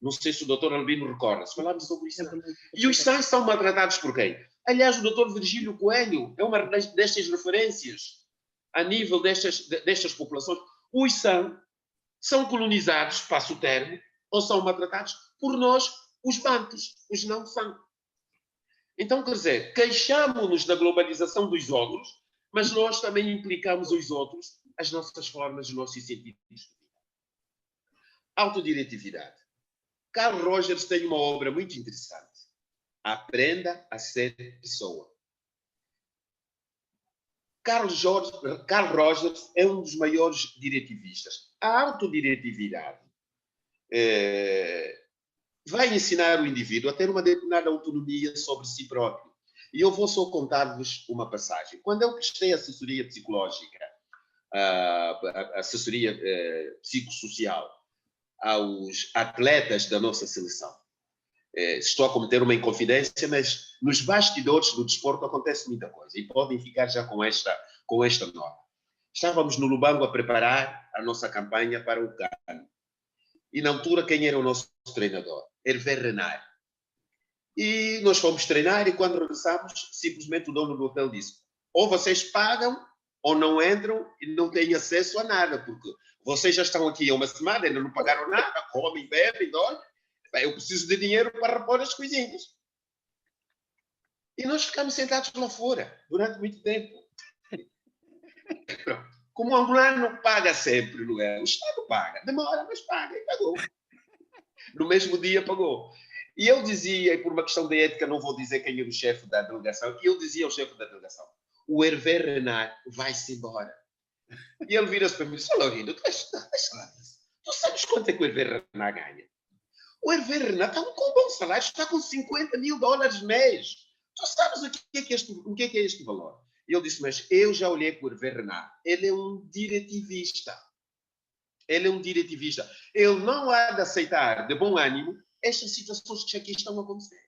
[SPEAKER 3] Não sei se o doutor Albino recorda, falámos sobre os SAN. E os SAN são maltratados por quem? Aliás, o doutor Virgílio Coelho é uma destas referências a nível destas populações. Os SAN são colonizados, passo o termo, ou são maltratados por nós, os bantos, os não SAN. Então, quer dizer, queixamos-nos da globalização dos outros, mas nós também implicamos os outros, as nossas formas, os nossos sentidos de vida. Autodiretividade. Carl Rogers tem uma obra muito interessante. Aprenda a ser pessoa. Carl Rogers é um dos maiores diretivistas. A autodiretividade vai ensinar o indivíduo a ter uma determinada autonomia sobre si próprio. E eu vou só contar-vos uma passagem. Quando eu prestei assessoria psicológica, assessoria psicossocial aos atletas da nossa seleção, estou a cometer uma inconfidência, mas nos bastidores do desporto acontece muita coisa e podem ficar já com esta nota. Estávamos no Lubango a preparar a nossa campanha para o CAN. E na altura, quem era o nosso treinador? Hervé Renard. E nós fomos treinar e quando regressamos, simplesmente o dono do hotel disse: ou vocês pagam ou não entram e não têm acesso a nada, porque vocês já estão aqui há uma semana, ainda não pagaram nada, comem, bebem, dormem. Eu preciso de dinheiro para repor as coisinhas. E nós ficamos sentados lá fora durante muito tempo. Como o angolano paga sempre, não é? O Estado paga, demora, mas paga, e pagou. No mesmo dia pagou. E eu dizia, e por uma questão de ética, não vou dizer quem era o chefe da delegação, e eu dizia ao chefe da delegação: o Hervé Renard vai-se embora. E ele vira-se para mim e disse: Laurindo, deixa lá disso. Tu sabes quanto é que o Hervé Renard ganha? O Hervé Renard está com um bom salário, está com $50 mil mês. Tu sabes o que é este valor? E ele disse: mas eu já olhei para o Hervé Renard. Ele é um diretivista. Ele é um diretivista. Ele não há de aceitar de bom ânimo estas situações que aqui estão a acontecer.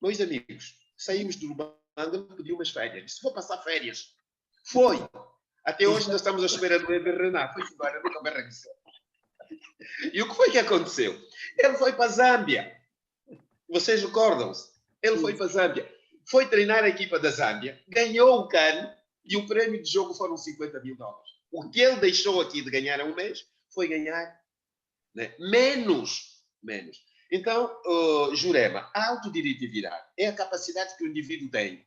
[SPEAKER 3] Meus amigos, saímos do Lubango, pedi umas férias. Disse: vou passar férias. Foi. Até hoje nós estamos à espera do Hervé Renard. Foi embora, nunca mais regressou. E o que foi que aconteceu? Ele foi para a Zâmbia. Vocês recordam-se? Ele foi para a Zâmbia. Foi treinar a equipa da Zâmbia, ganhou o CAN e o prémio de jogo foram $50 mil. O que ele deixou aqui de ganhar a um mês foi ganhar, né, menos. Então, Jurema, a autodiretividade é a capacidade que o indivíduo tem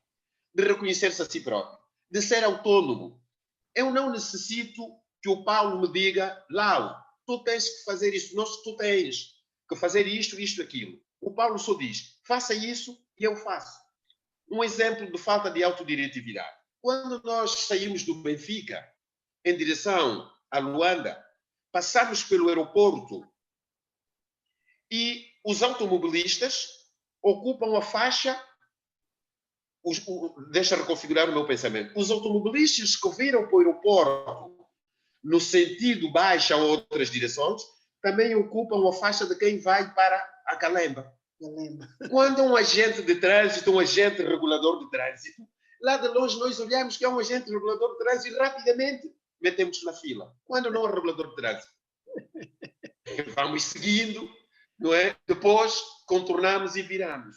[SPEAKER 3] de reconhecer-se a si próprio, de ser autônomo. Eu não necessito que o Paulo me diga, Lau, tu tens que fazer isso. Não, tu tens que fazer isto, aquilo. O Paulo só diz, faça isso e eu faço. Um exemplo de falta de autodiretividade. Quando nós saímos do Benfica em direção a Luanda, passamos pelo aeroporto e os automobilistas ocupam a faixa. Deixa reconfigurar o meu pensamento. Os automobilistas que viram para o aeroporto no sentido baixa ou outras direções também ocupam a faixa de quem vai para a Calemba. Quando um agente de trânsito, um agente regulador de trânsito, lá de longe nós olhamos que é um agente regulador de trânsito e rapidamente metemos na fila. Quando não é regulador de trânsito, vamos seguindo, não é? Depois contornamos e viramos.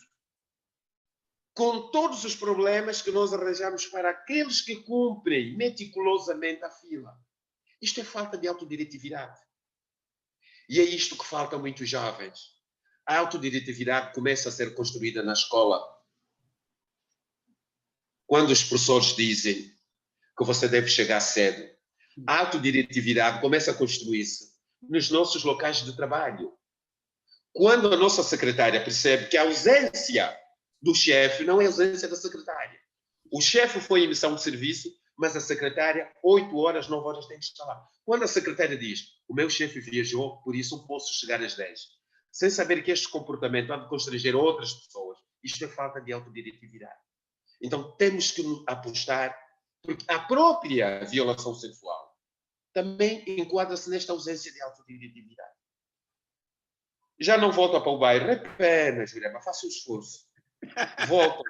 [SPEAKER 3] Com todos os problemas que nós arranjamos para aqueles que cumprem meticulosamente a fila. Isto é falta de autodiretividade. E é isto que falta a muitos jovens. A autodiretividade começa a ser construída na escola. Quando os professores dizem que você deve chegar cedo, a autodiretividade começa a construir-se nos nossos locais de trabalho. Quando a nossa secretária percebe que a ausência do chefe não é a ausência da secretária. O chefe foi em missão de serviço, mas a secretária, 8 horas, 9 horas, tem que estar lá. Quando a secretária diz, o meu chefe viajou, por isso posso chegar às 10, sem saber que este comportamento há de constranger outras pessoas, isto é falta de autodiretividade. Então, temos que apostar, porque a própria violação sexual também enquadra-se nesta ausência de autodiretividade. Já não volta para o bairro, é pena, Jurema, faça um esforço. Volta.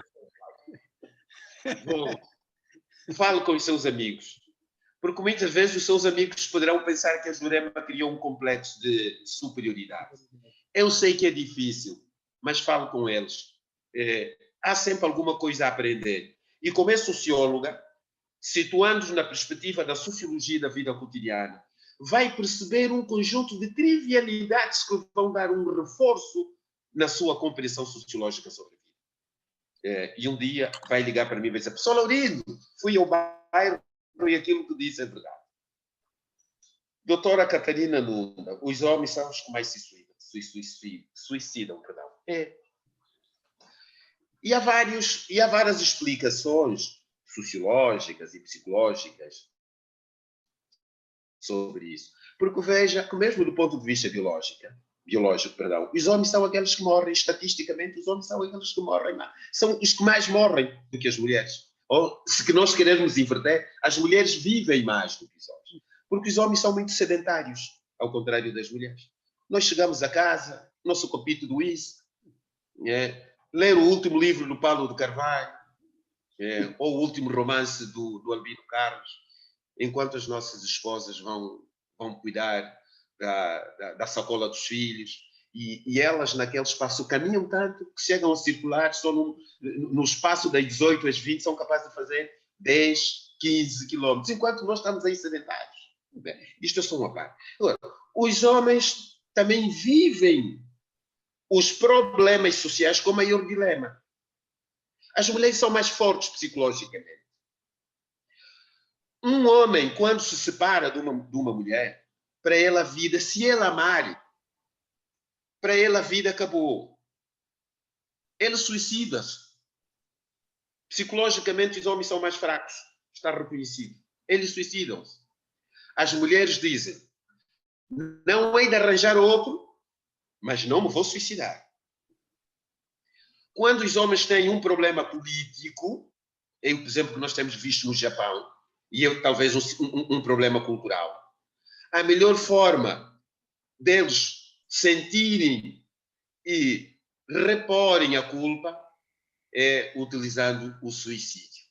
[SPEAKER 3] Fale com os seus amigos. Porque muitas vezes os seus amigos poderão pensar que a Jurema criou um complexo de superioridade. Eu sei que é difícil, mas falo com eles. Há sempre alguma coisa a aprender. E como é socióloga, situando-nos na perspectiva da sociologia da vida cotidiana, vai perceber um conjunto de trivialidades que vão dar um reforço na sua compreensão sociológica sobre a vida. E um dia vai ligar para mim e vai dizer, professor Laurindo, fui ao bairro e aquilo que disse é verdade. Doutora Catarina Nunda, os homens são os que mais se suicidam. E há várias explicações sociológicas e psicológicas sobre isso. Porque veja que mesmo do ponto de vista biológico, os homens são aqueles que morrem, estatisticamente, os homens são aqueles que morrem, são os que mais morrem do que as mulheres. Ou, se nós queremos inverter, as mulheres vivem mais do que os homens. Porque os homens são muito sedentários, ao contrário das mulheres. Nós chegamos a casa, nosso copito do uísque, ler o último livro do Paulo de Carvalho, ou o último romance do Albino Carlos, enquanto as nossas esposas vão cuidar da sacola dos filhos, e elas naquele espaço caminham tanto que chegam a circular, só no espaço das 18 às 20 são capazes de fazer 10, 15 quilómetros, enquanto nós estamos aí sedentários. Isto é só uma parte. Agora, os homens também vivem os problemas sociais com maior dilema. As mulheres são mais fortes psicologicamente. Um homem, quando se separa de uma mulher, para ele a vida, se ele amar, para ele a vida acabou. Ele suicida-se. Psicologicamente, os homens são mais fracos. Está reconhecido. Eles suicidam-se. As mulheres dizem, não hei de arranjar outro, mas não me vou suicidar. Quando os homens têm um problema político, por exemplo, que nós temos visto no Japão, e talvez um problema cultural, a melhor forma deles sentirem e reporem a culpa é utilizando o suicídio.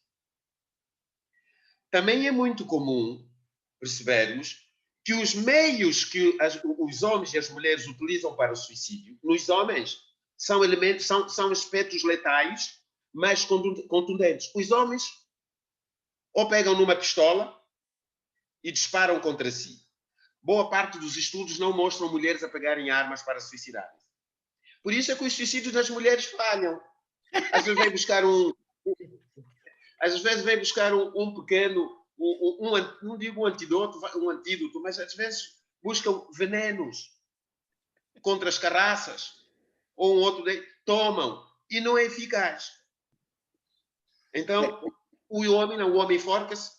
[SPEAKER 3] Também é muito comum percebermos que os meios que os homens e as mulheres utilizam para o suicídio, nos homens, são elementos, são aspectos letais mais contundentes. Os homens ou pegam numa pistola e disparam contra si. Boa parte dos estudos não mostram mulheres a pegarem armas para se suicidarem. Por isso é que os suicídios das mulheres falham. Às vezes vem buscar um pequeno, não digo um antídoto, mas às vezes buscam venenos contra as carraças, ou um outro, tomam, e não é eficaz. Então, o homem enforca-se,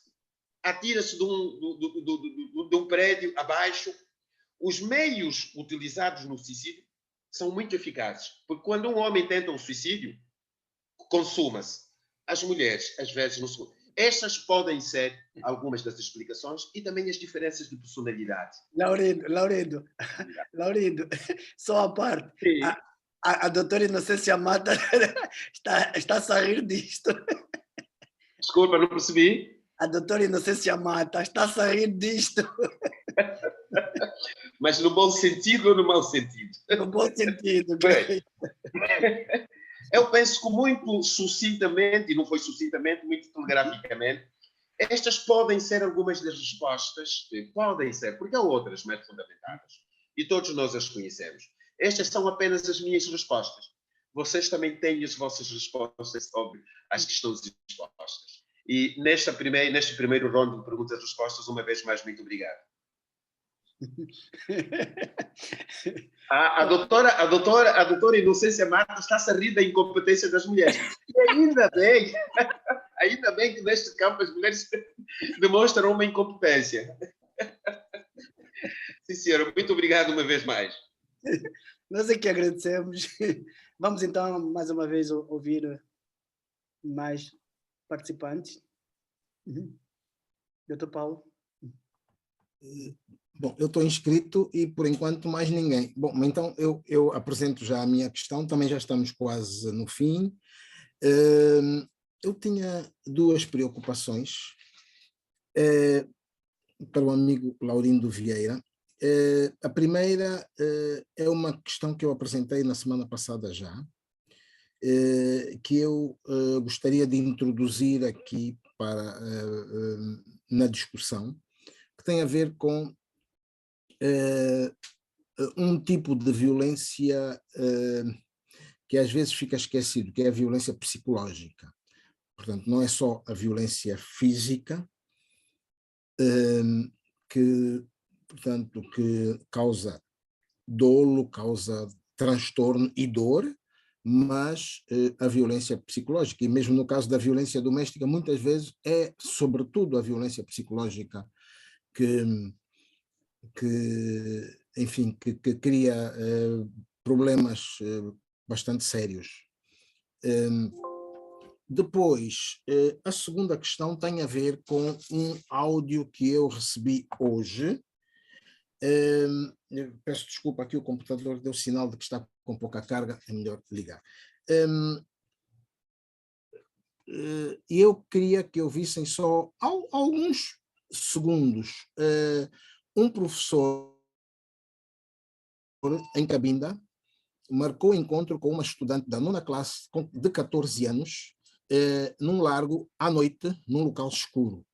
[SPEAKER 3] atira-se de um prédio abaixo. Os meios utilizados no suicídio são muito eficazes, porque quando um homem tenta um suicídio, consuma-se. As mulheres, às vezes, não se... Estas podem ser algumas das explicações e também as diferenças de personalidade.
[SPEAKER 2] Laurindo, só a parte. A doutora Inocência Mata está a rir disto.
[SPEAKER 3] Desculpa, não percebi.
[SPEAKER 2] A doutora Inocência Mata está a rir disto.
[SPEAKER 3] Mas no bom sentido ou no mau sentido?
[SPEAKER 2] No bom sentido.
[SPEAKER 3] Bem, eu penso que muito sucintamente, e não foi sucintamente, muito telegraficamente, estas podem ser algumas das respostas, podem ser, porque há outras mais fundamentadas, e todos nós as conhecemos. Estas são apenas as minhas respostas. Vocês também têm as vossas respostas sobre as questões expostas. E neste primeiro round de perguntas e respostas, uma vez mais, muito obrigado. A doutora Inocência Mata está-se a rir da incompetência das mulheres. E ainda bem que neste campo as mulheres demonstram uma incompetência. Sim, senhora, muito obrigado uma vez mais.
[SPEAKER 2] Nós é que agradecemos. Vamos então, mais uma vez, ouvir mais participantes. Doutor Paulo.
[SPEAKER 1] Bom, eu estou inscrito e, por enquanto, mais ninguém. Bom, então eu apresento já a minha questão, também já estamos quase no fim. Eu tinha duas preocupações para o amigo Laurindo Vieira. A primeira é uma questão que eu apresentei na semana passada já, que eu gostaria de introduzir aqui na discussão, que tem a ver com um tipo de violência que às vezes fica esquecido, que é a violência psicológica. Portanto, não é só a violência física que causa dolo, causa transtorno e dor, mas a violência psicológica, e mesmo no caso da violência doméstica, muitas vezes é sobretudo a violência psicológica que cria problemas bastante sérios. Depois, a segunda questão tem a ver com um áudio que eu recebi hoje. Peço desculpa, aqui o computador deu sinal de que está com pouca carga, é melhor ligar. E eu queria que ouvissem só alguns segundos. Um professor em Cabinda marcou encontro com uma estudante da 9ª classe de 14 anos num largo à noite, num local escuro.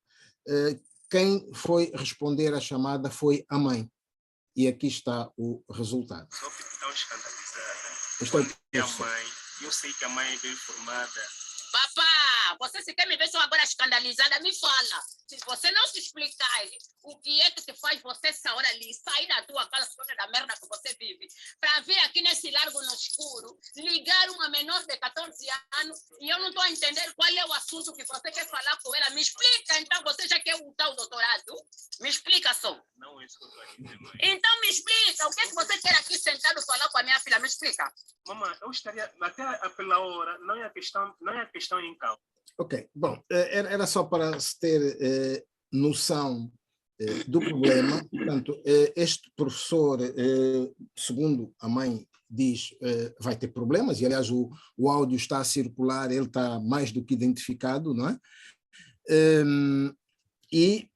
[SPEAKER 1] Quem foi responder à chamada foi a mãe. E aqui está o resultado.
[SPEAKER 7] Sou tão escandalizada. Eu sei que a mãe é bem formada.
[SPEAKER 8] Papá, você se quer me ver só agora escandalizada, me fala. Se você não se explicar o que é que te faz você essa hora ali, sair da tua casa, toda da merda que você vive, para vir aqui nesse largo no escuro, ligar uma menor de 14 anos, e eu não estou a entender qual é o assunto que você quer falar com ela. Me explica, então, você já quer o tal doutorado? Me explica só.
[SPEAKER 7] Não é isso que eu estou a dizer, mãe.
[SPEAKER 8] Então me explica, o que é que você quer aqui sentado falar com a minha filha? Me explica.
[SPEAKER 7] Mamãe, eu estaria, até pela hora, não é a questão em causa.
[SPEAKER 1] Ok, bom, era só para se ter noção do problema. Portanto, este professor, segundo a mãe diz, vai ter problemas, e aliás o áudio está a circular, ele está mais do que identificado, não é? E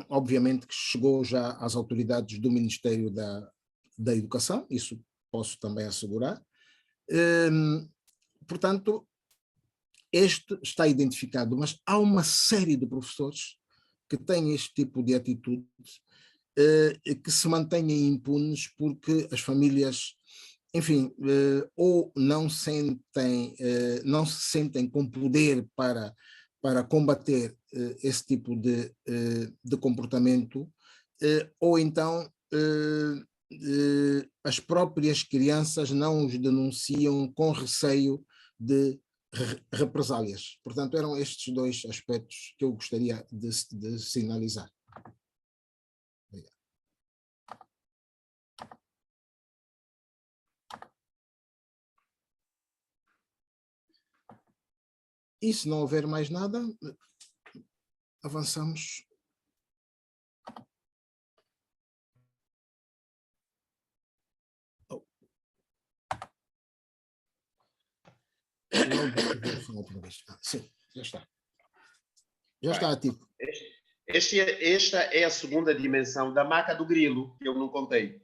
[SPEAKER 1] obviamente que chegou já às autoridades do Ministério da Educação, isso posso também assegurar. Portanto, este está identificado, mas há uma série de professores que têm este tipo de atitude, que se mantêm impunes porque as famílias, enfim, ou não se sentem com poder para combater esse tipo de comportamento, ou então as próprias crianças não os denunciam com receio de represálias. Portanto, eram estes dois aspectos que eu gostaria de sinalizar. Obrigado. E se não houver mais nada, avançamos. Sim, já está. Já está ativo.
[SPEAKER 3] Esta é a segunda dimensão da maca do grilo, que eu não contei.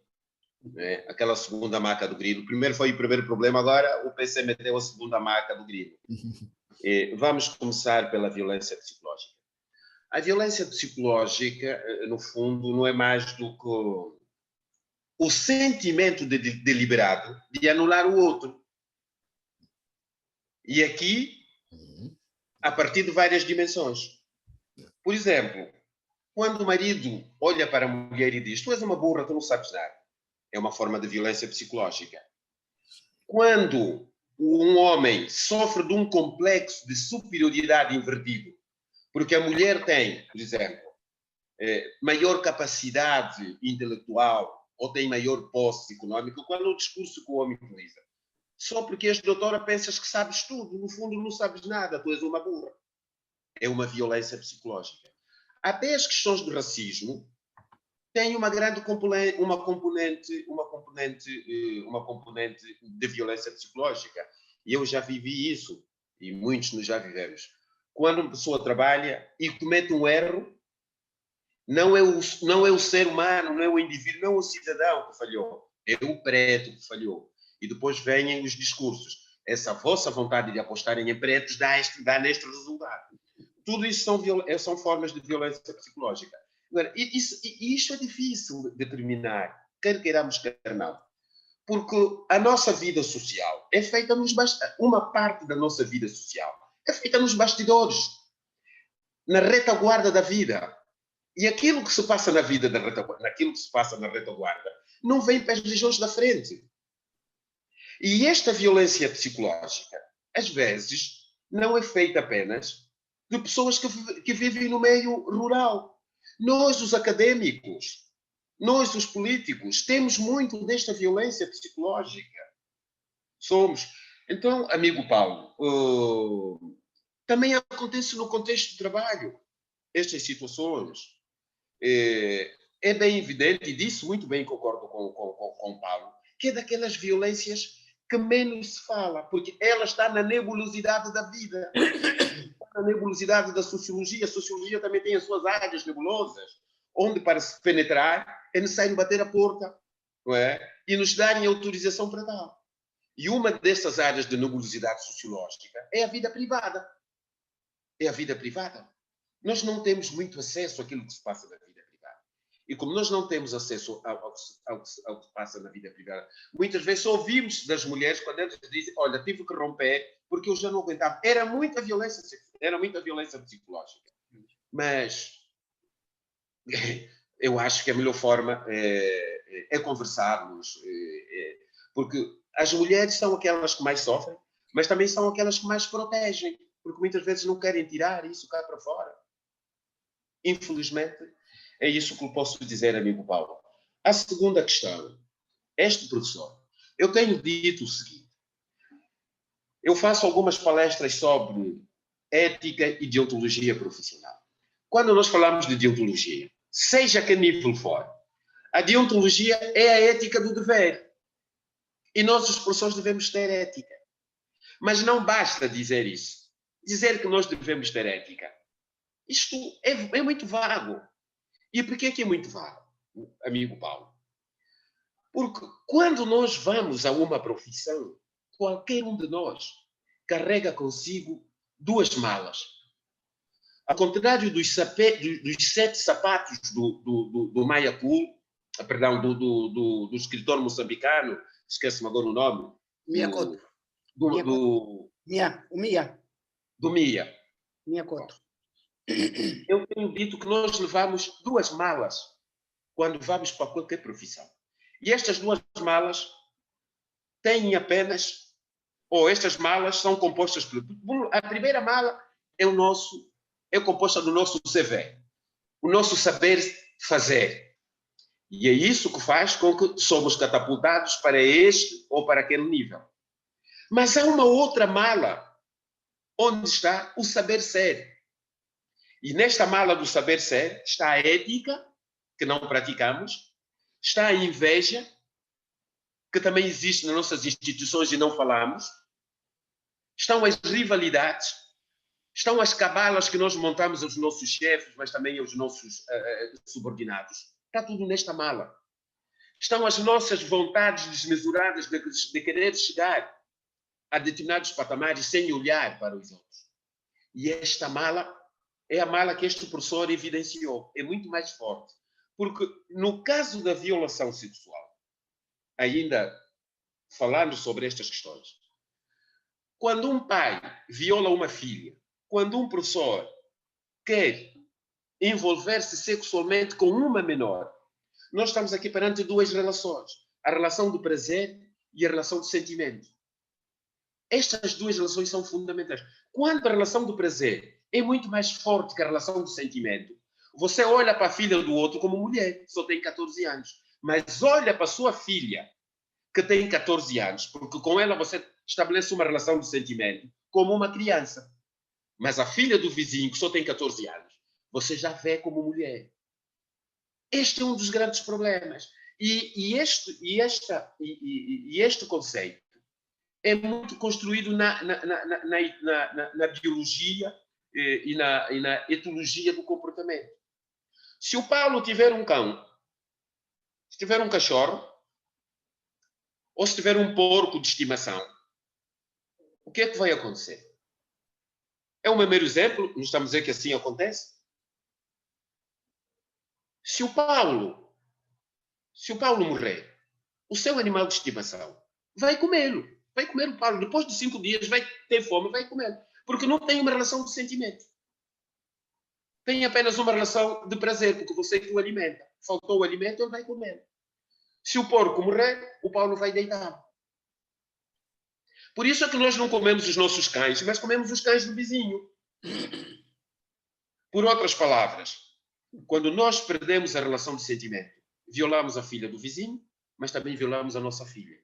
[SPEAKER 3] Aquela segunda maca do grilo. Primeiro foi o primeiro problema, agora o PC meteu a segunda maca do grilo. Vamos começar pela violência psicológica. A violência psicológica, no fundo, não é mais do que o sentimento deliberado de anular o outro. E aqui, a partir de várias dimensões. Por exemplo, quando o marido olha para a mulher e diz: tu és uma burra, tu não sabes nada. É uma forma de violência psicológica. Quando um homem sofre de um complexo de superioridade invertido, porque a mulher tem, por exemplo, maior capacidade intelectual ou tem maior posse econômica, qual é o discurso que o homem utiliza? Só porque és doutora pensas que sabes tudo, no fundo não sabes nada, tu és uma burra. É uma violência psicológica. Até as questões do racismo têm uma grande componente de violência psicológica. E eu já vivi isso, e muitos nós já vivemos. Quando uma pessoa trabalha e comete um erro, não é o ser humano, não é o indivíduo, não é o cidadão que falhou, é o preto que falhou. E depois vêm os discursos. Essa vossa vontade de apostarem em pretos dá neste resultado. Tudo isso são formas de violência psicológica. Agora, isto é difícil de determinar, quer queiramos, quer não. Porque a nossa vida social é feita uma parte da nossa vida social é feita nos bastidores, na retaguarda da vida. E aquilo que se passa na vida da retaguarda, aquilo que se passa na retaguarda, não vem para as regiões da frente. E esta violência psicológica, às vezes, não é feita apenas de pessoas que vivem no meio rural. Nós, os académicos, nós, os políticos, temos muito desta violência psicológica. Então, amigo Paulo, também acontece no contexto de trabalho, estas situações. É bem evidente, e disso muito bem concordo com o Paulo, que é daquelas violências que menos se fala, porque ela está na nebulosidade da vida, na nebulosidade da sociologia. A sociologia também tem as suas áreas nebulosas, onde para se penetrar é necessário bater a porta, não é? E nos darem autorização para tal. E uma dessas áreas de nebulosidade sociológica é a vida privada. É a vida privada. Nós não temos muito acesso àquilo que se passa na vida privada. E como nós não temos acesso ao que se passa na vida privada, muitas vezes ouvimos das mulheres quando elas dizem: olha, tive que romper porque eu já não aguentava. Era muita violência psicológica. Mas eu acho que a melhor forma é conversarmos. Porque as mulheres são aquelas que mais sofrem, mas também são aquelas que mais protegem, porque muitas vezes não querem tirar isso cá para fora. Infelizmente, é isso que eu posso dizer, amigo Paulo. A segunda questão, este professor, eu tenho dito o seguinte: eu faço algumas palestras sobre ética e deontologia profissional. Quando nós falamos de deontologia, seja que nível for, a deontologia é a ética do dever. E nós, os professores, devemos ter ética. Mas não basta dizer isso. Dizer que nós devemos ter ética. Isto é muito vago. E por que é muito vale, amigo Paulo? Porque quando nós vamos a uma profissão, qualquer um de nós carrega consigo 2 malas. Ao contrário dos 7 sapatos do Maya Cool, perdão, do escritor moçambicano, esquece-me agora o nome.
[SPEAKER 2] Mia Couto.
[SPEAKER 3] Do Mia.
[SPEAKER 2] Mia Couto.
[SPEAKER 3] Eu tenho dito que nós levamos 2 malas quando vamos para qualquer profissão. E estas 2 malas têm apenas, ou estas malas são compostas por... A primeira mala é composta do nosso CV, o nosso saber fazer. E é isso que faz com que somos catapultados para este ou para aquele nível. Mas há uma outra mala onde está o saber ser. E nesta mala do saber ser está a ética, que não praticamos, está a inveja, que também existe nas nossas instituições e não falamos, estão as rivalidades, estão as cabalas que nós montamos aos nossos chefes, mas também aos nossos subordinados. Está tudo nesta mala. Estão as nossas vontades desmesuradas de querer chegar a determinados patamares sem olhar para os outros. E esta mala é a mala que este professor evidenciou. É muito mais forte. Porque no caso da violação sexual, ainda falando sobre estas questões, quando um pai viola uma filha, quando um professor quer envolver-se sexualmente com uma menor, nós estamos aqui perante 2 relações. A relação do prazer e a relação do sentimento. Estas 2 relações são fundamentais. Quando a relação do prazer é muito mais forte que a relação do sentimento, você olha para a filha do outro como mulher, só tem 14 anos. Mas olha para a sua filha, que tem 14 anos, porque com ela você estabelece uma relação de sentimento como uma criança. Mas a filha do vizinho, que só tem 14 anos, você já vê como mulher. Este é um dos grandes problemas. E este conceito é muito construído na biologia e na etologia do comportamento. Se o Paulo tiver um cão, se tiver um cachorro, ou se tiver um porco de estimação, o que é que vai acontecer? É um mero exemplo, não estamos a dizer que assim acontece. Se o Paulo morrer, o seu animal de estimação vai comê-lo. Vai comer o Paulo. Depois de 5 dias vai ter fome, vai comê-lo. Porque não tem uma relação de sentimento. Tem apenas uma relação de prazer, porque você que o alimenta. Faltou o alimento, ele vai comer. Se o porco morrer, o Paulo vai deitar. Por isso é que nós não comemos os nossos cães, mas comemos os cães do vizinho. Por outras palavras, quando nós perdemos a relação de sentimento, violamos a filha do vizinho, mas também violamos a nossa filha.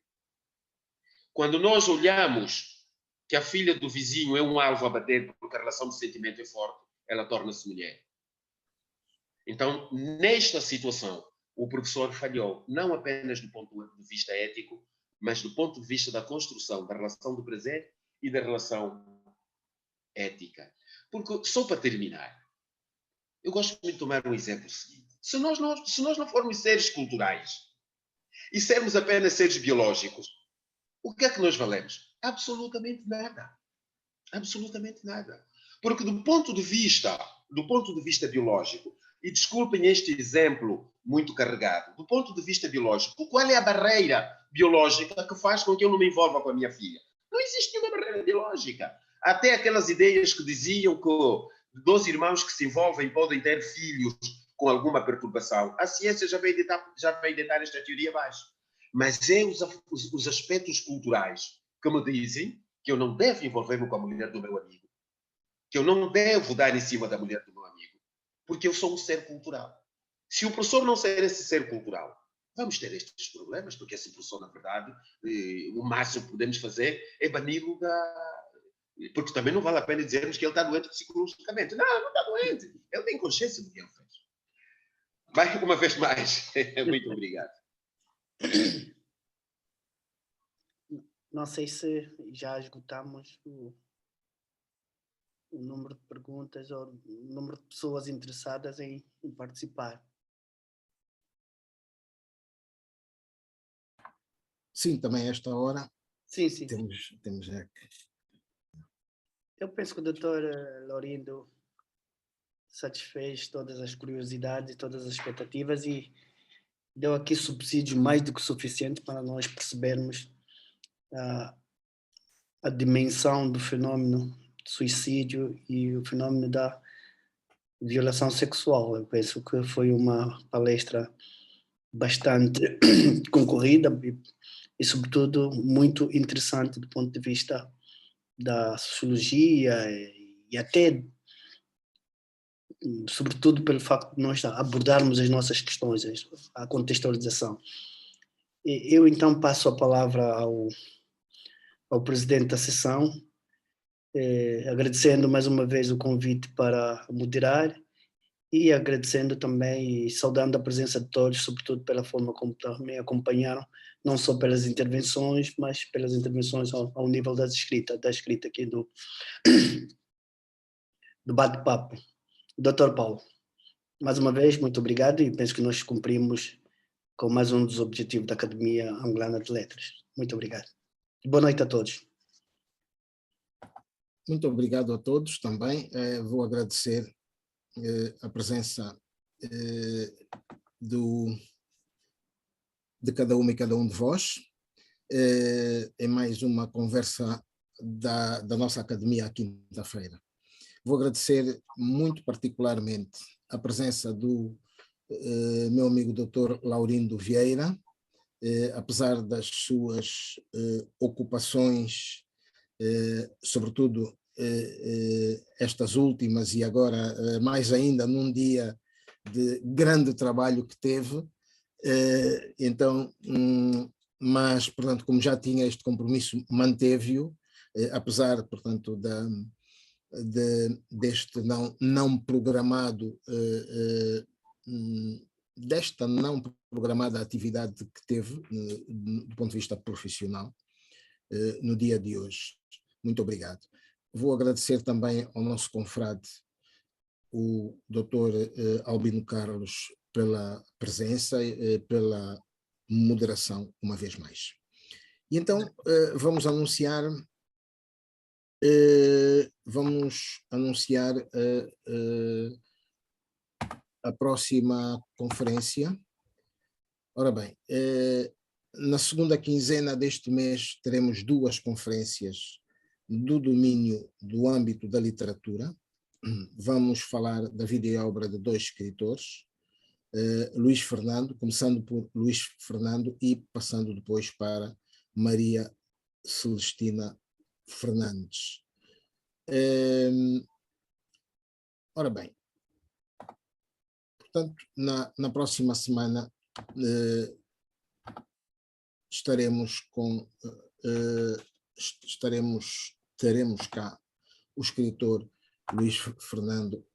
[SPEAKER 3] Quando nós olhamos que a filha do vizinho é um alvo a bater porque a relação de sentimento é forte, ela torna-se mulher. Então, nesta situação, o professor falhou, não apenas do ponto de vista ético, mas do ponto de vista da construção da relação do prazer e da relação ética. Porque, só para terminar, eu gosto muito de tomar um exemplo seguinte. Se nós não formos seres culturais e sermos apenas seres biológicos, o que é que nós valemos? Absolutamente nada. Absolutamente nada. Porque do ponto de vista biológico, e desculpem este exemplo muito carregado, do ponto de vista biológico, qual é a barreira biológica que faz com que eu não me envolva com a minha filha? Não existe nenhuma barreira biológica. Até aquelas ideias que diziam que 2 irmãos que se envolvem podem ter filhos com alguma perturbação. A ciência já veio deitar esta teoria abaixo. Mas é os aspectos culturais que me dizem que eu não devo envolver-me com a mulher do meu amigo, que eu não devo dar em cima da mulher do meu amigo, porque eu sou um ser cultural. Se o professor não ser esse ser cultural, vamos ter estes problemas, porque esse professor, na verdade, o máximo que podemos fazer é bani-lo porque também não vale a pena dizermos que ele está doente psicologicamente. Não está doente. Ele tem consciência do que ele fez. Mas, uma vez mais, muito obrigado.
[SPEAKER 2] Não sei se já esgotamos o número de perguntas ou o número de pessoas interessadas em participar.
[SPEAKER 1] sim, também a esta hora
[SPEAKER 2] Sim, sim.
[SPEAKER 1] temos
[SPEAKER 2] Eu penso que o doutor Laurindo satisfez todas as curiosidades, todas as expectativas e deu aqui subsídios mais do que suficiente para nós percebermos a dimensão do fenômeno de suicídio e o fenômeno da violação sexual. Eu penso que foi uma palestra bastante concorrida e, sobretudo, muito interessante do ponto de vista da sociologia e até, sobretudo, pelo facto de nós abordarmos as nossas questões, a contextualização. Eu, então, passo a palavra ao presidente da sessão, agradecendo mais uma vez o convite para moderar e agradecendo também e saudando a presença de todos, sobretudo pela forma como também acompanharam, não só pelas intervenções, mas pelas intervenções ao nível da escrita aqui do bate-papo. Dr. Paulo, mais uma vez, muito obrigado e penso que nós cumprimos com mais um dos objetivos da Academia Angolana de Letras. Muito obrigado. Boa noite a todos.
[SPEAKER 1] Muito obrigado a todos também. Vou agradecer a presença de cada uma e cada um de vós em mais uma conversa da nossa academia à quinta-feira. Vou agradecer muito particularmente a presença do meu amigo Dr. Laurindo Vieira, apesar das suas ocupações, sobretudo estas últimas e agora mais ainda num dia de grande trabalho que teve, então, mas, portanto, como já tinha este compromisso, manteve-o, apesar, portanto, deste não programado, desta não programada atividade que teve do ponto de vista profissional no dia de hoje. Muito obrigado. Vou agradecer também ao nosso confrade, o Dr. Albino Carlos, pela presença, pela moderação, uma vez mais. E então vamos anunciar a próxima conferência. Ora bem, na segunda quinzena deste mês teremos 2 conferências do domínio do âmbito da literatura. Vamos falar da vida e obra de 2 escritores, Luís Fernando, começando por Luís Fernando e passando depois para Maria Celestina Fernandes. Ora bem, portanto, na próxima semana teremos cá o escritor Luís Fernando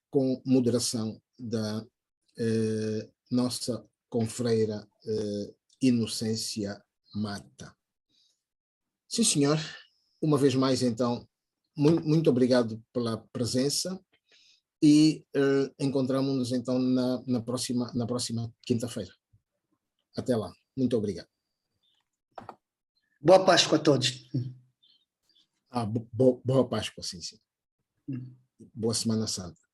[SPEAKER 1] com moderação da nossa confreira Inocência Mata. Sim, senhor. Uma vez mais, então, muito obrigado pela presença e encontramos-nos, então, na próxima quinta-feira. Até lá. Muito obrigado.
[SPEAKER 2] Boa Páscoa a todos.
[SPEAKER 1] Boa Páscoa, sim. Boa Semana Santa.